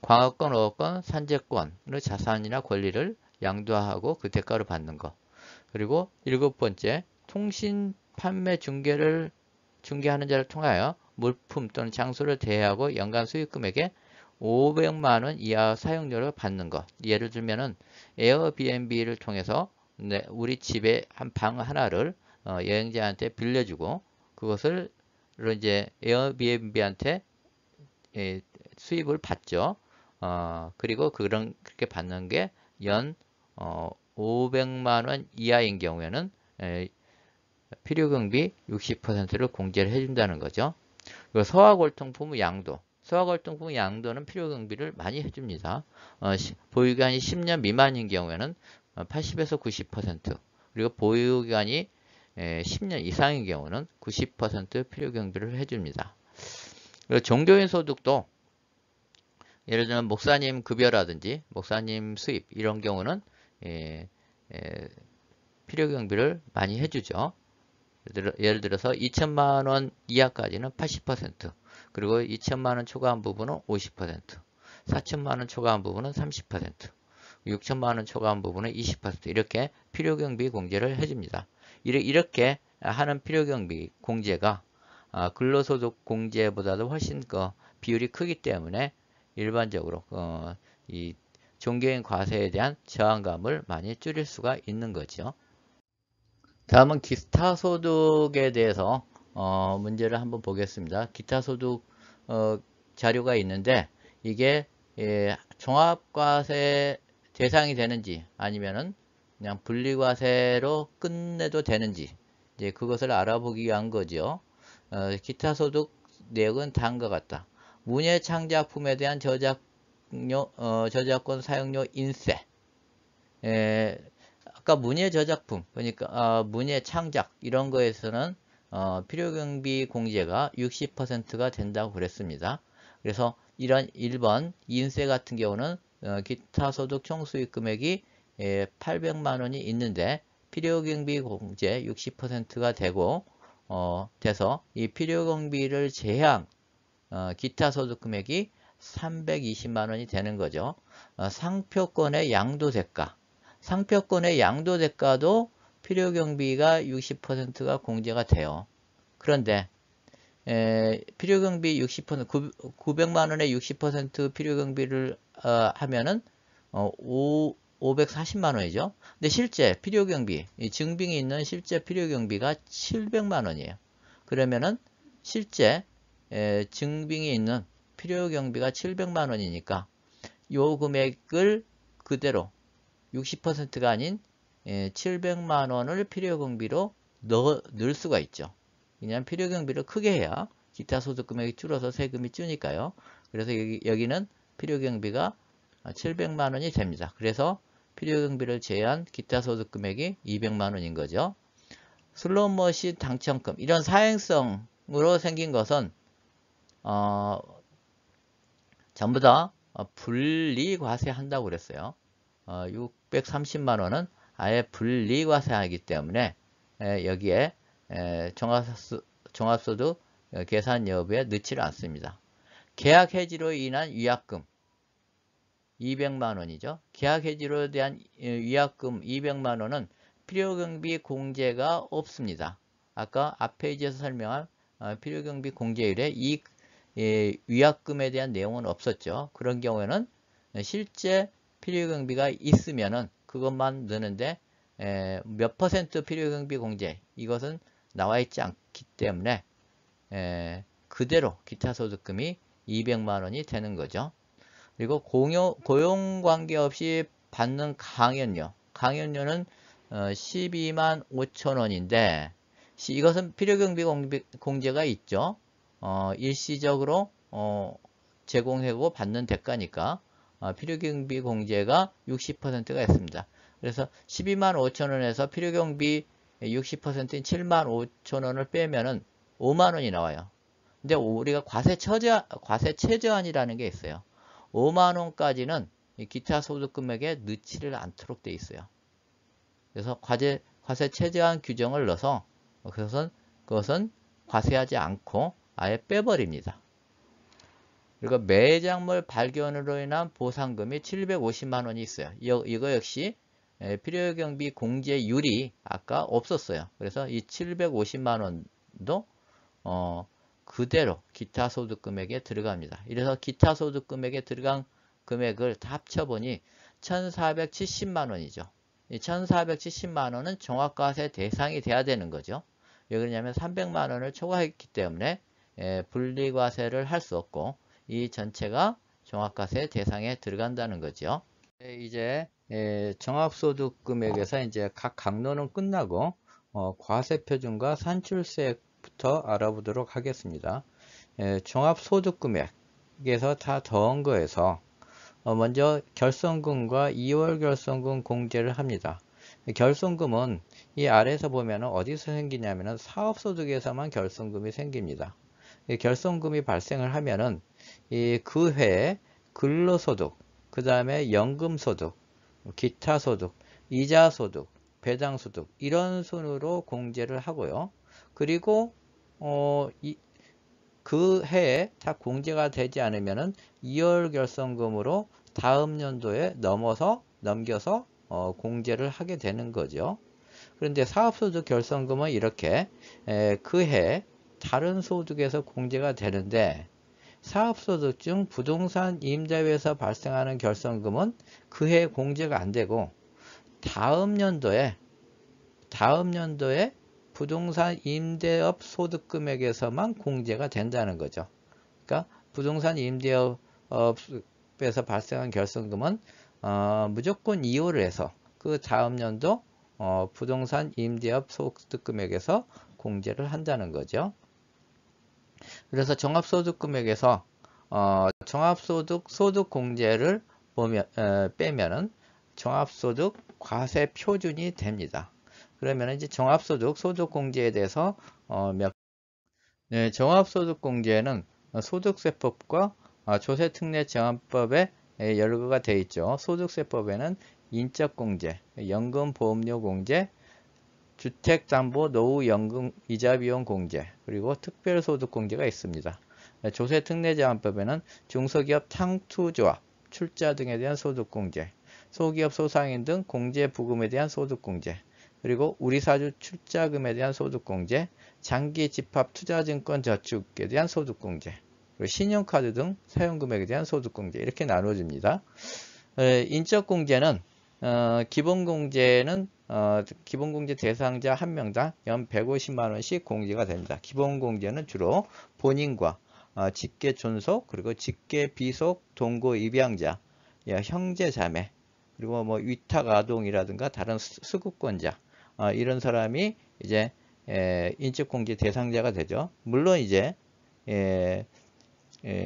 광업권, 어업권, 산재권의 자산이나 권리를 양도하고 그 대가로 받는 것. 그리고 7번째, 통신 판매 중개하는 자를 통하여 물품 또는 장소를 대여하고 연간 수익금액의 500만 원 이하 사용료를 받는 것. 예를 들면은 에어비앤비를 통해서 우리 집에 한 방 하나를 여행자한테 빌려주고 그것을 이제 에어비앤비한테 수입을 받죠. 그리고 그렇게 받는 게 연 500만 원 이하인 경우에는 필요경비 60%를 공제를 해준다는 거죠. 그리고 소화골통품 양도. 소화골통품 양도는 필요경비를 많이 해줍니다. 보유기간이 10년 미만인 경우에는 80에서 90%, 그리고 보유기간이 10년 이상인 경우는 90% 필요경비를 해줍니다. 그리고 종교인 소득도 예를 들면 목사님 급여라든지 목사님 수입 이런 경우는 필요경비를 많이 해주죠. 예를 들어서 2천만 원 이하까지는 80%, 그리고 2천만 원 초과한 부분은 50%, 4천만 원 초과한 부분은 30%, 6천만 원 초과한 부분은 20% 이렇게 필요경비 공제를 해줍니다. 이렇게 하는 필요경비 공제가 근로소득 공제보다도 훨씬 비율이 크기 때문에 일반적으로 이 종교인 과세에 대한 저항감을 많이 줄일 수가 있는 거죠. 다음은 기타 소득에 대해서 문제를 한번 보겠습니다. 기타 소득 자료가 있는데 이게 종합과세 대상이 되는지 아니면은 그냥 분리과세로 끝내도 되는지 이제 그것을 알아보기 위한 거죠. 기타 소득 내역은 다음과 같다. 문예 창작품에 대한 저작권 사용료 인세. 아까 문예 저작품, 그러니까 문예 창작 이런 거에서는 필요경비 공제가 60%가 된다고 그랬습니다. 그래서 이런 1번 인세 같은 경우는 기타 소득 총수익 금액이 800만 원이 있는데 필요경비 공제 60%가 되고 돼서 이 필요경비를 제한 기타 소득 금액이 320만 원이 되는 거죠. 상표권의 양도 대가. 상표권의 양도 대가도 필요경비가 60%가 공제가 돼요. 그런데 필요경비 60%, 900만 원에 60% 필요경비를 하면은 540만 원이죠. 근데 실제 필요경비, 증빙이 있는 실제 필요경비가 700만 원이에요. 그러면은 실제 증빙이 있는 필요경비가 700만 원이니까 요 금액을 그대로 60%가 아닌 700만 원을 필요경비로 넣을 수가 있죠. 왜냐하면 필요경비를 크게 해야 기타 소득 금액이 줄어서 세금이 주니까요. 그래서 여기는 필요경비가 700만 원이 됩니다. 그래서 필요경비를 제한 기타 소득 금액이 200만 원인 거죠. 슬롯머신 당첨금 이런 사행성으로 생긴 것은 전부 다 분리과세한다고 그랬어요. 630만 원은 아예 분리과세하기 때문에 여기에 종합소득 계산 여부에 넣지를 않습니다. 계약 해지로 인한 위약금 200만 원이죠. 계약 해지로 대한 위약금 200만 원은 필요경비 공제가 없습니다. 아까 앞 페이지에서 설명한 필요경비 공제율에 이 위약금에 대한 내용은 없었죠. 그런 경우에는 실제 필요경비가 있으면은 그것만 넣는데 몇 퍼센트 필요경비 공제 이것은 나와 있지 않기 때문에 그대로 기타 소득금이 200만 원이 되는 거죠. 그리고 고용 관계없이 받는 강연료는 12만 5천 원인데 이것은 필요경비 공제가 있죠. 일시적으로 제공하고 받는 대가니까 필요경비 공제가 60%가 있습니다. 그래서 12만 5천 원에서 필요경비 60%인 7만 5천 원을 빼면은 5만 원이 나와요. 근데 우리가 과세 최저한이라는 게 있어요. 5만 원까지는 기타 소득 금액에 넣지를 않도록 돼 있어요. 그래서 과세 최저한 규정을 넣어서 그것은 과세하지 않고 아예 빼버립니다. 그리고 매장물 발견으로 인한 보상금이 750만 원이 있어요. 이거 역시 필요경비 공제율이 아까 없었어요. 그래서 이 750만 원도 그대로 기타 소득 금액에 들어갑니다. 이래서 기타 소득 금액에 들어간 금액을 다 합쳐보니 1470만 원이죠. 이 1470만 원은 종합과세 대상이 돼야 되는 거죠. 왜 그러냐면 300만 원을 초과했기 때문에 분리과세를 할 수 없고 이 전체가 종합과세 대상에 들어간다는 거죠. 이제 종합소득 금액에서 이제 각 강론은 끝나고 과세표준과 산출세부터 알아보도록 하겠습니다. 종합소득금액에서 다 더한 거에서 먼저 결손금과 2월 결손금 공제를 합니다. 결손금은 이 아래에서 보면 어디서 생기냐면 사업소득에서만 결손금이 생깁니다. 결손금이 발생을 하면은 그 해에 근로소득, 그 다음에 연금소득, 기타소득, 이자소득, 배당소득 이런 순으로 공제를 하고요. 그리고 그 해에 다 공제가 되지 않으면은 2월 결손금으로 다음 연도에 넘겨서 공제를 하게 되는 거죠. 그런데 사업소득 결손금은 이렇게 그 해 다른 소득에서 공제가 되는데 사업소득 중 부동산 임대회에서 발생하는 결손금은 그 해 공제가 안 되고 다음 연도에 부동산 임대업 소득금액에서만 공제가 된다는 거죠. 그러니까 부동산 임대업에서 발생한 결손금은 무조건 이율을 해서 그 다음 연도 부동산 임대업 소득금액에서 공제를 한다는 거죠. 그래서 종합소득금액에서 종합소득 소득공제를 빼면은 종합소득 과세표준이 됩니다. 그러면 이제 종합소득 소득공제에 대해서 종합소득공제는 소득세법과 조세특례제한법에 열거가 되어 있죠. 소득세법에는 인적공제, 연금보험료공제, 주택담보노후연금 이자비용 공제, 그리고 특별소득공제가 있습니다. 조세특례제한법에는 중소기업 탕투조합, 출자 등에 대한 소득공제, 소기업 소상인 등 공제부금에 대한 소득공제, 그리고 우리사주 출자금에 대한 소득공제, 장기집합투자증권 저축에 대한 소득공제, 그리고 신용카드 등 사용금액에 대한 소득공제 이렇게 나눠집니다. 인적공제는 기본공제는 기본공제 대상자 한 명당 연 150만원씩 공제가 됩니다. 기본공제는 주로 본인과 직계존속 그리고 직계비속 동거 입양자, 형제자매, 그리고 뭐 위탁아동이라든가 다른 수급권자 이런 사람이 이제 인적공제 대상자가 되죠. 물론 이제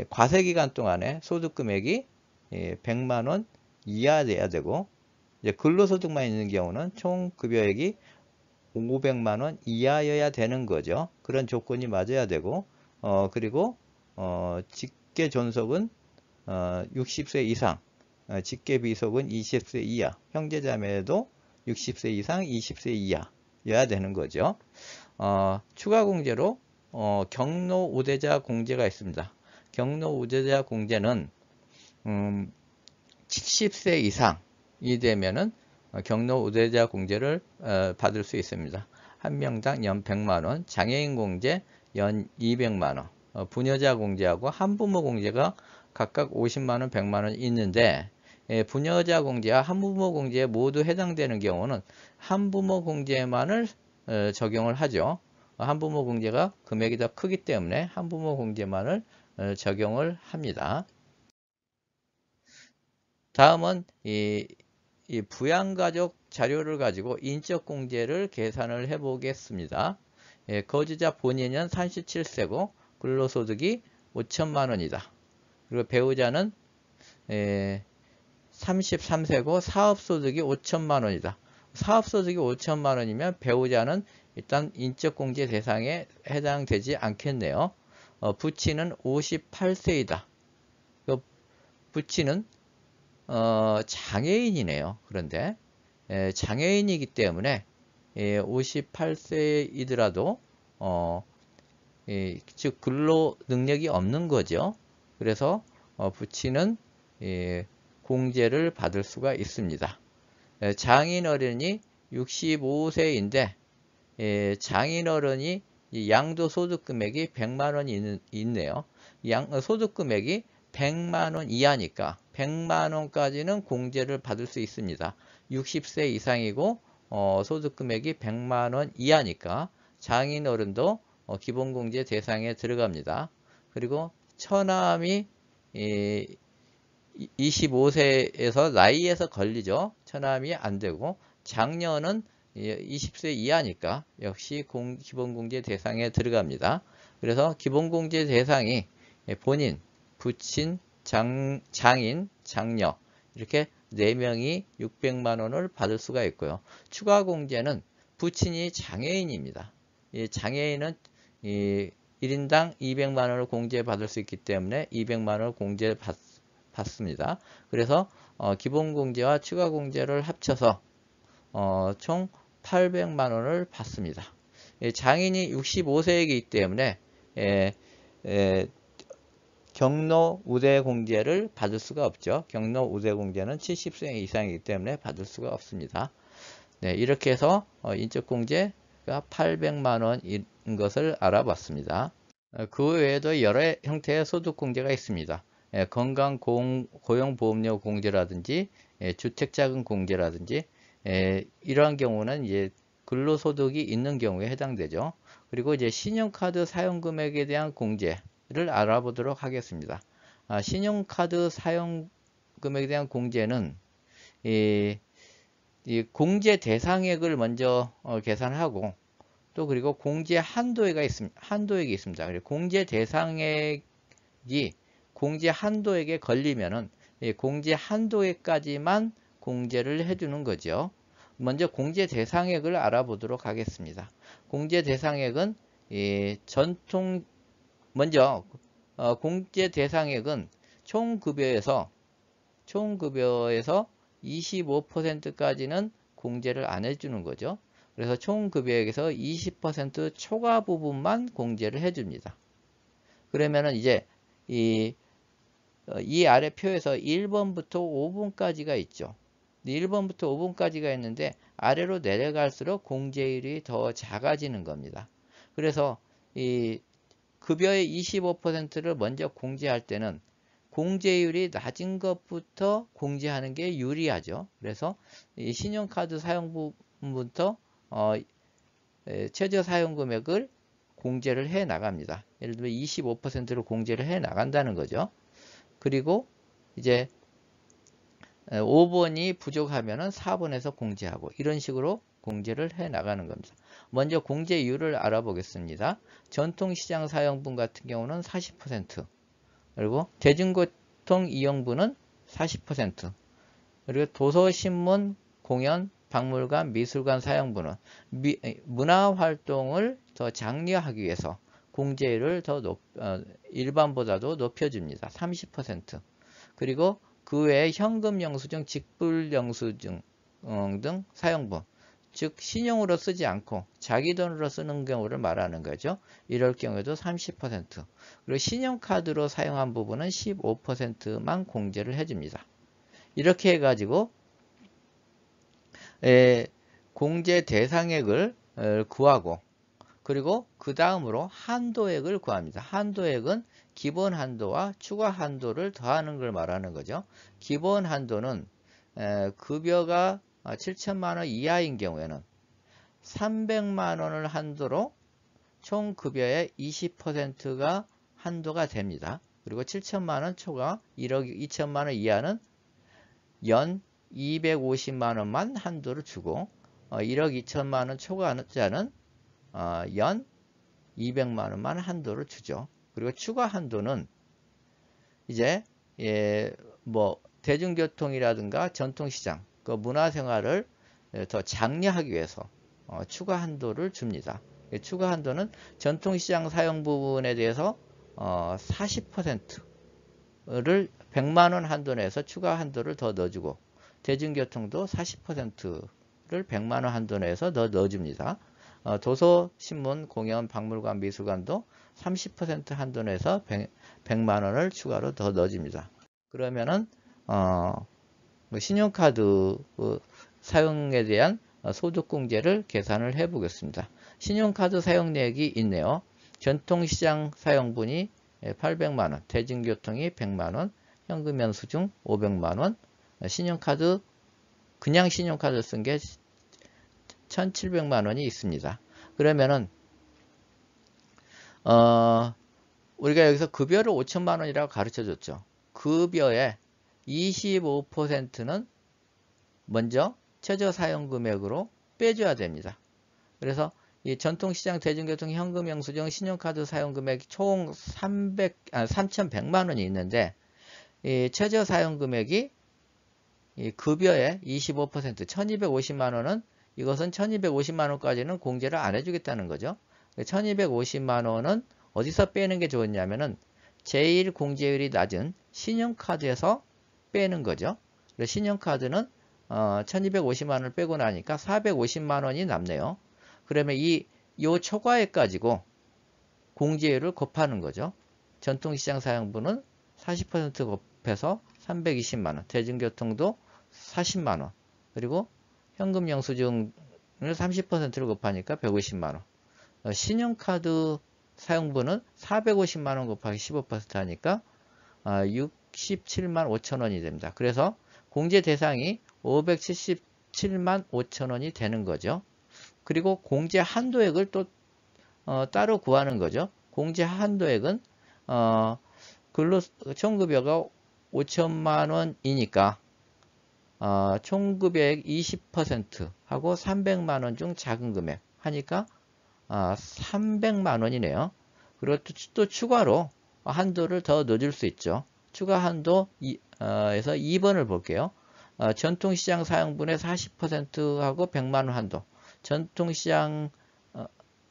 과세기간 동안에 소득금액이 100만원 이하 돼야 되고 이제 근로소득만 있는 경우는 총 급여액이 500만원 이하여야 되는 거죠. 그런 조건이 맞아야 되고 그리고 직계존속은 60세 이상, 직계비속은 20세 이하, 형제자매도 60세 이상, 20세 이하여야 되는 거죠. 추가 공제로 경로 우대자 공제가 있습니다. 경로 우대자 공제는 70세 이상이 되면은 경로 우대자 공제를 받을 수 있습니다. 한 명당 연 100만원, 장애인 공제 연 200만원, 부녀자 공제하고 한부모 공제가 각각 50만원, 100만원 있는데 부녀자 공제와 한부모 공제에 모두 해당되는 경우는 한부모 공제만을 적용을 하죠. 한부모 공제가 금액이 더 크기 때문에 한부모 공제만을 적용을 합니다. 다음은 이 부양가족 자료를 가지고 인적공제를 계산을 해 보겠습니다. 거주자 본인은 37세고 근로소득이 5천만원이다. 그리고 배우자는 33세고 사업소득이 5천만원이다. 사업소득이 5천만원이면 배우자는 일단 인적공제 대상에 해당되지 않겠네요. 부친은 58세이다. 부친은 장애인이네요. 그런데 장애인이기 때문에 58세이더라도 즉 근로 능력이 없는 거죠. 그래서 부친은 공제를 받을 수가 있습니다. 장인어른이 65세인데 장인어른이 양도소득금액이 100만원이 있네요. 소득금액이 100만원 이하니까 100만원까지는 공제를 받을 수 있습니다. 60세 이상이고 소득금액이 100만원 이하니까 장인어른도 기본공제 대상에 들어갑니다. 그리고 처남이 25세에서 나이에서 걸리죠. 처남이 안 되고 장녀는 20세 이하니까 역시 기본공제 대상에 들어갑니다. 그래서 기본공제 대상이 본인, 부친, 장인, 장녀 이렇게 4명이 600만 원을 받을 수가 있고요. 추가 공제는 부친이 장애인입니다. 이 장애인은 1인당 200만 원을 공제받을 수 있기 때문에 200만 원을 공제받습니다. 그래서 기본공제와 추가공제를 합쳐서 총 800만 원을 받습니다. 장인이 65세이기 때문에 경로 우대 공제를 받을 수가 없죠. 경로 우대 공제는 70세 이상이기 때문에 받을 수가 없습니다. 네, 이렇게 해서 인적 공제가 800만 원인 것을 알아봤습니다. 그 외에도 여러 형태의 소득 공제가 있습니다. 건강 고용보험료 공제라든지 주택자금 공제라든지 이러한 경우는 이제 근로소득이 있는 경우에 해당되죠. 그리고 이제 신용카드 사용금액에 대한 공제를 알아보도록 하겠습니다. 신용카드 사용금액에 대한 공제는 이 공제 대상액을 먼저 계산하고 또 그리고 공제 한도액이 있습니다. 그리고 공제 대상액이 공제 한도액에 걸리면은 공제 한도액까지만 공제를 해주는 거죠. 먼저 공제 대상액을 알아보도록 하겠습니다. 공제 대상액은 먼저 공제 대상액은 총급여에서 25%까지는 공제를 안 해주는 거죠. 그래서 총급여액에서 20% 초과 부분만 공제를 해줍니다. 그러면은 이제 이 아래 표에서 1번부터 5번까지가 있죠. 1번부터 5번까지가 있는데 아래로 내려갈수록 공제율이 더 작아지는 겁니다. 그래서 이 급여의 25%를 먼저 공제할 때는 공제율이 낮은 것부터 공제하는 게 유리하죠. 그래서 이 신용카드 사용부부터 최저 사용금액을 공제를 해 나갑니다. 예를 들면 25%로 공제를 해 나간다는 거죠. 그리고 이제 5번이 부족하면 4번에서 공제하고 이런 식으로 공제를 해 나가는 겁니다. 먼저 공제율을 알아보겠습니다. 전통시장 사용분 같은 경우는 40%, 그리고 대중교통 이용분은 40%, 그리고 도서신문, 공연, 박물관, 미술관 사용분은 문화활동을 더 장려하기 위해서 공제율을 더 일반보다도 높여줍니다. 30%. 그리고 그 외에 현금 영수증, 직불 영수증 등 사용분, 즉 신용으로 쓰지 않고 자기 돈으로 쓰는 경우를 말하는 거죠. 이럴 경우에도 30%, 그리고 신용카드로 사용한 부분은 15%만 공제를 해줍니다. 이렇게 해가지고 공제 대상액을 구하고 그리고 그 다음으로 한도액을 구합니다. 한도액은 기본 한도와 추가 한도를 더하는 걸 말하는 거죠. 기본 한도는 급여가 7천만 원 이하인 경우에는 300만 원을 한도로 총 급여의 20%가 한도가 됩니다. 그리고 7천만 원 초과 1억 2천만 원 이하는 연 250만 원만 한도를 주고 1억 2천만 원 초과자는 연 200만 원만 한도를 주죠. 그리고 추가 한도는 이제 대중교통이라든가 전통시장, 그 문화생활을 더 장려하기 위해서 추가 한도를 줍니다. 추가 한도는 전통시장 사용 부분에 대해서 40%를 100만 원 한도 내에서 추가 한도를 더 넣어주고 대중교통도 40%를 100만 원 한도 내에서 더 넣어줍니다. 도서, 신문, 공연, 박물관, 미술관도 30% 한도 내에서 100만 원을 추가로 더 넣어줍니다. 그러면은 신용카드 사용에 대한 소득공제를 계산을 해 보겠습니다. 신용카드 사용액이 있네요. 전통시장 사용분이 800만원, 대중교통이 100만원, 현금 영수증 500만원, 신용카드, 그냥 신용카드 쓴 게 1700만원이 있습니다. 그러면은 우리가 여기서 급여를 5천만원이라고 가르쳐 줬죠. 급여의 25%는 먼저 최저 사용 금액으로 빼줘야 됩니다. 그래서 이 전통시장 대중교통 현금 영수증 신용카드 사용 금액이 총 3,100만 원이 있는데 이 최저 사용 금액이 이 급여의 25% 1,250만 원은 이것은 1,250만 원까지는 공제를 안 해주겠다는 거죠. 1,250만 원은 어디서 빼는 게 좋냐면은 제일 공제율이 낮은 신용카드에서 빼는 거죠. 그래서 신용카드는 1,250만 원을 빼고 나니까 450만 원이 남네요. 그러면 요 초과액 가지고 공제율을 곱하는 거죠. 전통시장 사용분은 40% 곱해서 320만 원, 대중교통도 40만 원, 그리고 현금 영수증을 30%를 곱하니까 150만 원. 신용카드 사용분은 450만 원 곱하기 15% 하니까 67만 5천 원이 됩니다. 그래서 공제 대상이 577만 5천 원이 되는 거죠. 그리고 공제 한도액을 또 따로 구하는 거죠. 공제 한도액은 총급여가 5천만 원이니까 총급여액 20% 하고 300만 원 중 작은 금액 하니까 300만 원이네요. 그리고 또 추가로 한도를 더 넣어줄 수 있죠. 추가 한도에서 2번을 볼게요. 전통시장 사용분의 40% 하고 100만 원 한도. 전통시장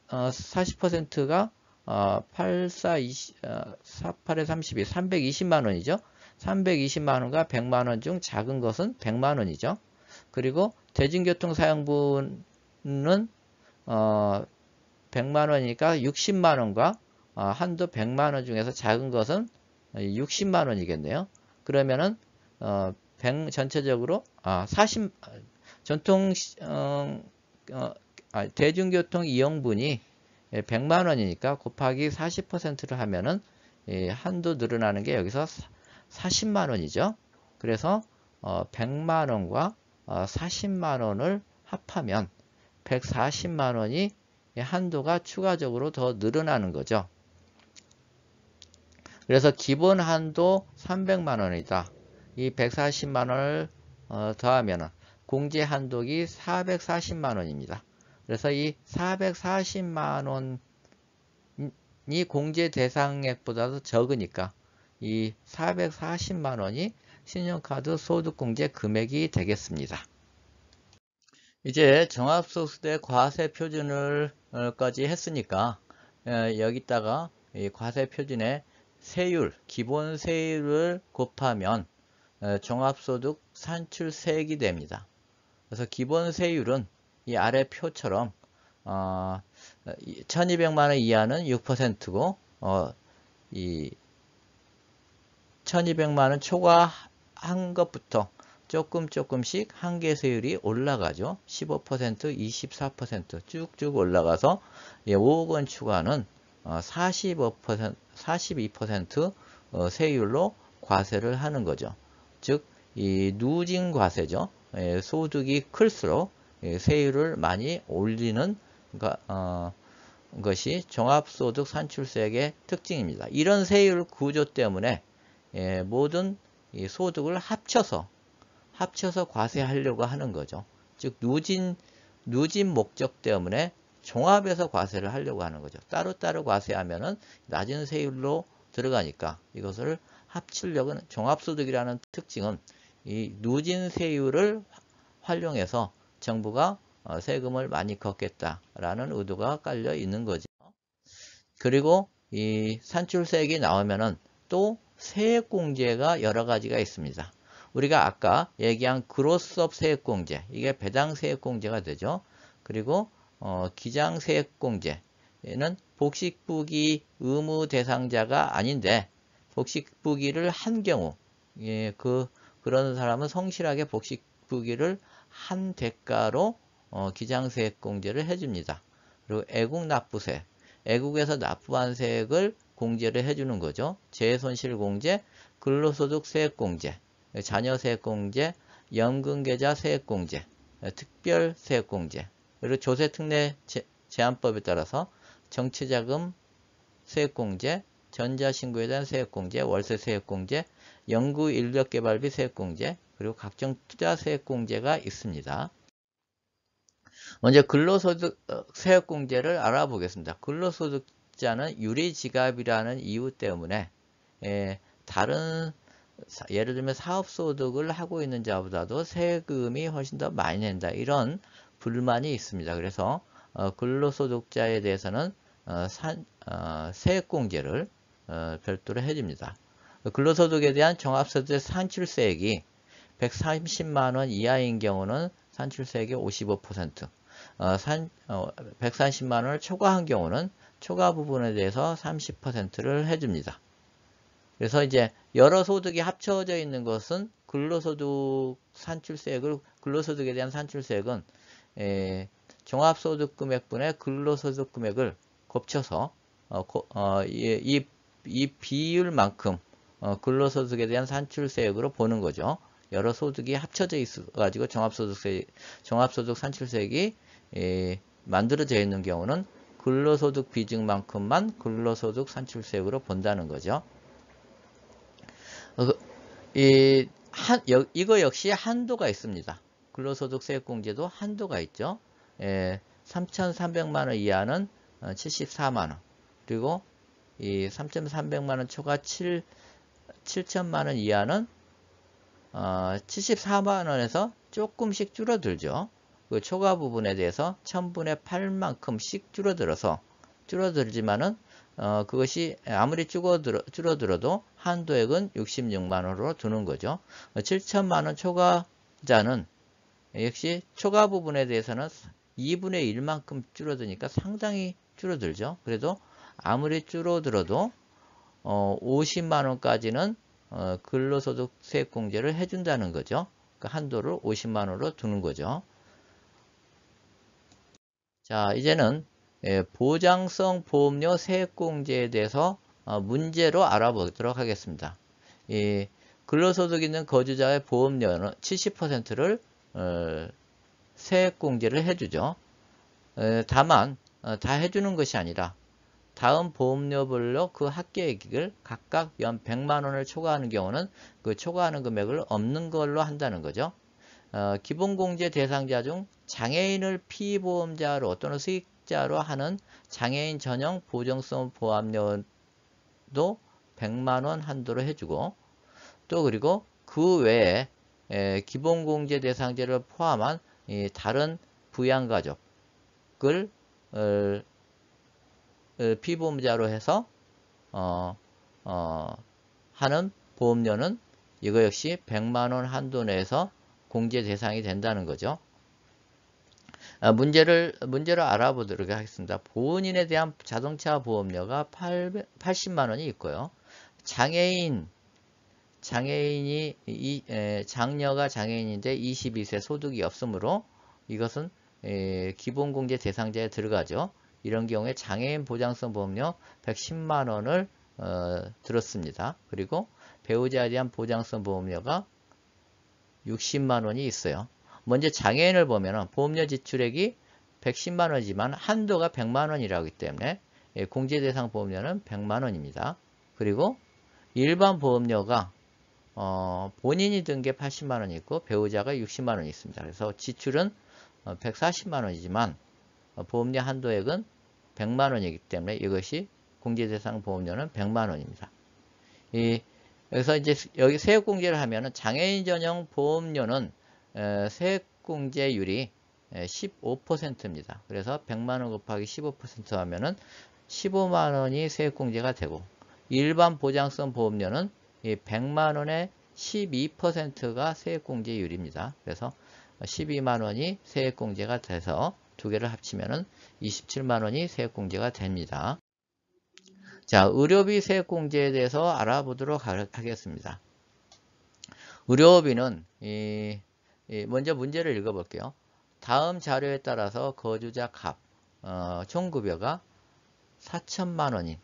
40%가 48에 32, 320만 원이죠. 320만 원과 100만 원 중 작은 것은 100만 원이죠. 그리고 대중교통 사용분은 100만 원이니까 60만 원과 한도 100만 원 중에서 작은 것은 60만 원이겠네요. 그러면은 전체적으로 대중교통 이용분이 100만 원이니까 곱하기 40%를 하면은 한도 늘어나는 게 여기서 40만 원이죠. 그래서 100만 원과 40만 원을 합하면 140만 원이 한도가 추가적으로 더 늘어나는 거죠. 그래서 기본 한도 300만 원이다. 이 140만 원을 더하면 공제 한도기 440만 원입니다. 그래서 이 440만 원이 공제 대상액보다도 적으니까 이 440만 원이 신용카드 소득공제 금액이 되겠습니다. 이제 종합소득세 과세 표준을 까지 했으니까 여기다가 이 과세 표준의 세율, 기본 세율을 곱하면 종합소득 산출세액이 됩니다. 그래서 기본 세율은 이 아래 표처럼 1200만 원 이하는 6%고 이 1200만 원 초과한 것부터 조금씩 한계세율이 올라가죠. 15%, 24% 쭉쭉 올라가서 5억 원 추가는 42% 세율로 과세를 하는 거죠. 즉, 이 누진 과세죠. 소득이 클수록 세율을 많이 올리는 것이 종합소득 산출세액의 특징입니다. 이런 세율 구조 때문에 모든 소득을 합쳐서 과세하려고 하는 거죠. 즉 누진 목적 때문에 종합해서 과세를 하려고 하는 거죠. 따로따로 과세하면은 낮은 세율로 들어가니까 이것을 합치려고 종합소득이라는 특징은 이 누진 세율을 활용해서 정부가 세금을 많이 걷겠다라는 의도가 깔려 있는 거죠. 그리고 이 산출세액이 나오면은 또 세액공제가 여러 가지가 있습니다. 우리가 아까 얘기한 그로스업 세액공제, 이게 배당 세액공제가 되죠. 그리고 기장 세액공제는 복식부기 의무 대상자가 아닌데 복식부기를 한 경우 그런 사람은 성실하게 복식부기를 한 대가로 기장세액공제를 해줍니다. 그리고 애국납부세, 애국에서 납부한 세액을 공제를 해주는 거죠. 재손실공제, 근로소득세액공제, 자녀세액공제, 연금계좌 세액공제, 특별세액공제, 그리고 조세특례 제한법에 따라서 정치자금 세액공제, 전자신고에 대한 세액공제, 월세세액공제, 연구인력개발비 세액공제, 그리고 각종 투자세액공제가 있습니다. 먼저 근로소득 세액공제를 알아보겠습니다. 근로소득자는 유리지갑이라는 이유 때문에 다른 예를 들면 사업소득을 하고 있는 자보다도 세금이 훨씬 더 많이 낸다. 이런 불만이 있습니다. 그래서 근로소득자에 대해서는 세액공제를 별도로 해줍니다. 근로소득에 대한 종합소득 산출세액이 130만 원 이하인 경우는 산출세액의 55%, 130만 원을 초과한 경우는 초과 부분에 대해서 30%를 해줍니다. 그래서 이제 여러 소득이 합쳐져 있는 것은 근로소득에 대한 산출세액은 종합소득금액분의 근로소득금액을 곱쳐서 이 비율만큼 근로소득에 대한 산출세액으로 보는 거죠. 여러 소득이 합쳐져 있어가지고 종합소득 산출세액이 만들어져 있는 경우는 근로소득 비중만큼만 근로소득 산출세액으로 본다는 거죠. 이거 역시 한도가 있습니다. 근로소득 세액공제도 한도가 있죠. 3,300만 원 이하는 74만 원, 그리고 이 3,300만 원 초과 7천만 원 이하는 74만 원에서 조금씩 줄어들죠. 그 초과 부분에 대해서 1000분의 8만큼씩 줄어들지만은 그것이 아무리 줄어들어도 한도액은 66만 원으로 두는 거죠. 7천만 원 초과자는 역시 초과 부분에 대해서는 2분의 1만큼 줄어드니까 상당히 줄어들죠. 그래도 아무리 줄어들어도 50만 원까지는 근로소득 세액공제를 해준다는 거죠. 그 한도를 50만 원으로 두는 거죠. 자, 이제는 보장성 보험료 세액공제에 대해서 문제로 알아보도록 하겠습니다. 근로소득 있는 거주자의 보험료는 70%를 세액공제를 해주죠. 다만 다 해주는 것이 아니라 다음 보험료별로 그 합계액을 각각 연 100만 원을 초과하는 경우는 그 초과하는 금액을 없는 걸로 한다는 거죠. 기본공제 대상자 중 장애인을 피보험자로 또는 수익자로 하는 장애인 전용 보정성 보험료도 100만 원 한도로 해주고, 또 그리고 그 외에 기본공제 대상자를 포함한 다른 부양가족을 피보험자로 해서 하는 보험료는 이거 역시 100만 원 한도 내에서 공제 대상이 된다는 거죠. 문제를 알아보도록 하겠습니다. 본인에 대한 자동차 보험료가 80만 원이 있고요. 장녀가 장애인인데 22세 소득이 없으므로 이것은 기본공제 대상자에 들어가죠. 이런 경우에 장애인 보장성 보험료 110만 원을 들었습니다. 그리고 배우자에 대한 보장성 보험료가 60만 원이 있어요. 먼저 장애인을 보면 보험료 지출액이 110만 원이지만 한도가 100만 원이라기 때문에 공제 대상 보험료는 100만 원입니다. 그리고 일반 보험료가 본인이 든 게 80만 원이 있고 배우자가 60만 원이 있습니다. 그래서 지출은 140만 원이지만 보험료 한도액은 100만 원이기 때문에 이것이 공제 대상 보험료는 100만 원입니다. 그래서 이제 여기 세액공제를 하면은 장애인 전용 보험료는 세액공제율이 15%입니다. 그래서 100만 원 곱하기 15% 하면은 15만 원이 세액공제가 되고, 일반 보장성 보험료는 100만 원의 12%가 세액공제율입니다. 그래서 12만 원이 세액공제가 돼서 두 개를 합치면은 27만 원이 세액공제가 됩니다. 자, 의료비 세액공제에 대해서 알아보도록 하겠습니다. 의료비는 먼저 문제를 읽어볼게요. 다음 자료에 따라서 거주자 값, 총급여가 4천만 원인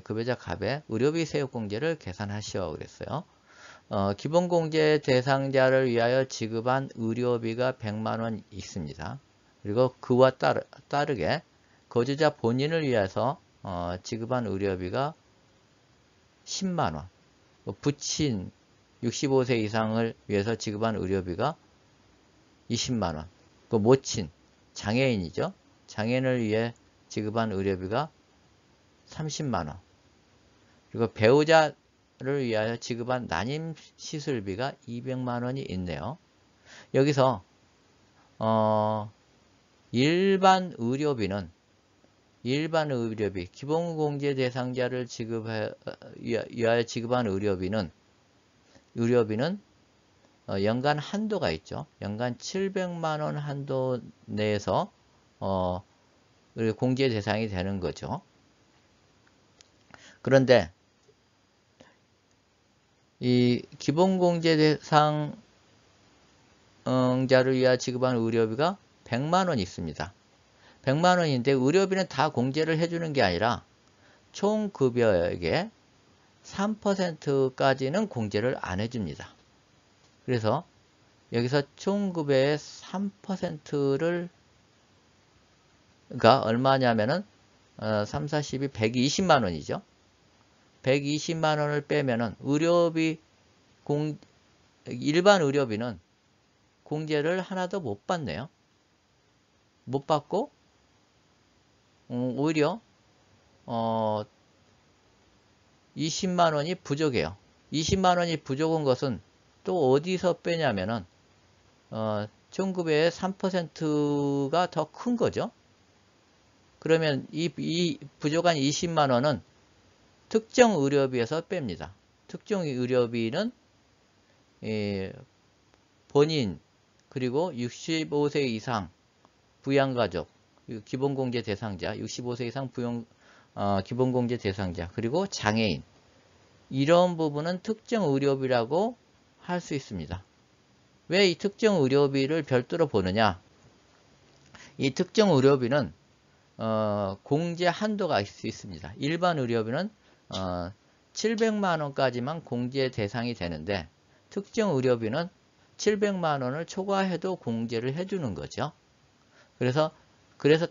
급여자 값의 의료비 세액공제를 계산하시오 그랬어요. 기본공제 대상자를 위하여 지급한 의료비가 100만 원 있습니다. 그리고 그와 따르게 거주자 본인을 위해서 지급한 의료비가 10만 원, 부친 65세 이상을 위해서 지급한 의료비가 20만 원, 모친 장애인이죠. 장애인을 위해 지급한 의료비가 30만원. 그리고 배우자를 위하여 지급한 난임 시술비가 200만원이 있네요. 여기서 일반 의료비, 기본공제 대상자를 위하여 지급한 의료비는 연간 한도가 있죠. 연간 700만원 한도 내에서 공제 대상이 되는 거죠. 그런데 이 기본공제 대상자를 위하여 지급한 의료비가 100만원이 있습니다. 100만원인데 의료비는 다 공제를 해주는 게 아니라 총 급여액의 3%까지는 공제를 안 해줍니다. 그래서 여기서 총 급여의 3%를 가 얼마냐면은 3, 4, 12, 120만원이죠. 120만원을 빼면은 일반 의료비는 공제를 하나도 못 받네요. 못 받고 오히려 20만원이 부족해요. 20만원이 부족한 것은 또 어디서 빼냐면은 총급여의 3%가 더 큰 거죠. 그러면 이 부족한 20만원은 특정 의료비에서 뺍니다. 특정 의료비는 본인 그리고 65세 이상 부양가족, 기본공제 대상자, 65세 이상 기본공제 대상자, 그리고 장애인, 이런 부분은 특정 의료비라고 할 수 있습니다. 왜 이 특정 의료비를 별도로 보느냐? 이 특정 의료비는 공제 한도가 있습니다. 일반 의료비는 700만원까지만 공제 대상이 되는데 특정 의료비는 700만원을 초과해도 공제를 해주는 거죠. 그래서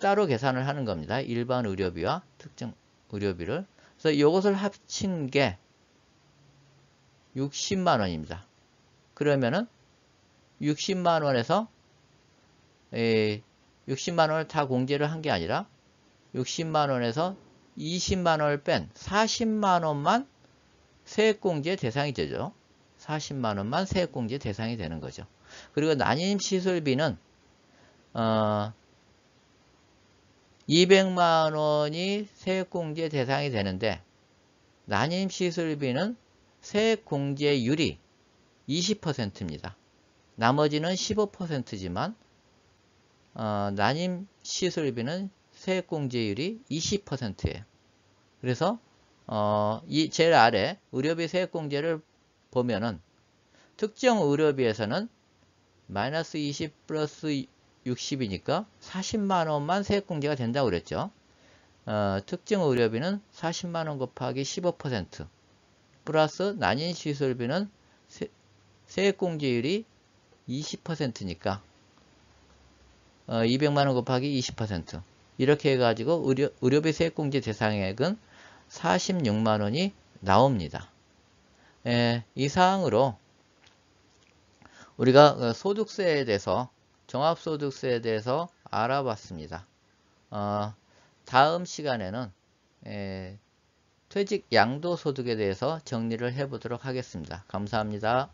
따로 계산을 하는 겁니다. 일반 의료비와 특정 의료비를. 그래서 이것을 합친 게 60만원입니다. 그러면은 60만원에서 60만원을 다 공제를 한 게 아니라 60만원에서 20만원을 뺀 40만원만 세액공제 대상이 되죠. 40만원만 세액공제 대상이 되는 거죠. 그리고 난임시술비는 200만원이 세액공제 대상이 되는데 난임시술비는 세액공제율이 20%입니다. 나머지는 15%지만 난임시술비는 세액공제율이 20%예요. 그래서 이 제일 아래 의료비 세액공제를 보면은 특정 의료비에서는 마이너스 20 플러스 60이니까 40만원만 세액공제가 된다고 그랬죠. 특정 의료비는 40만원 곱하기 15% 플러스 난임시술비는 세액공제율이 20%니까 200만원 곱하기 20% 이렇게 해가지고 의료비 세액공제 대상액은 46만원이 나옵니다. 이 사항으로 우리가 소득세에 대해서 종합소득세에 대해서 알아봤습니다. 다음 시간에는 퇴직 양도소득에 대해서 정리를 해보도록 하겠습니다. 감사합니다.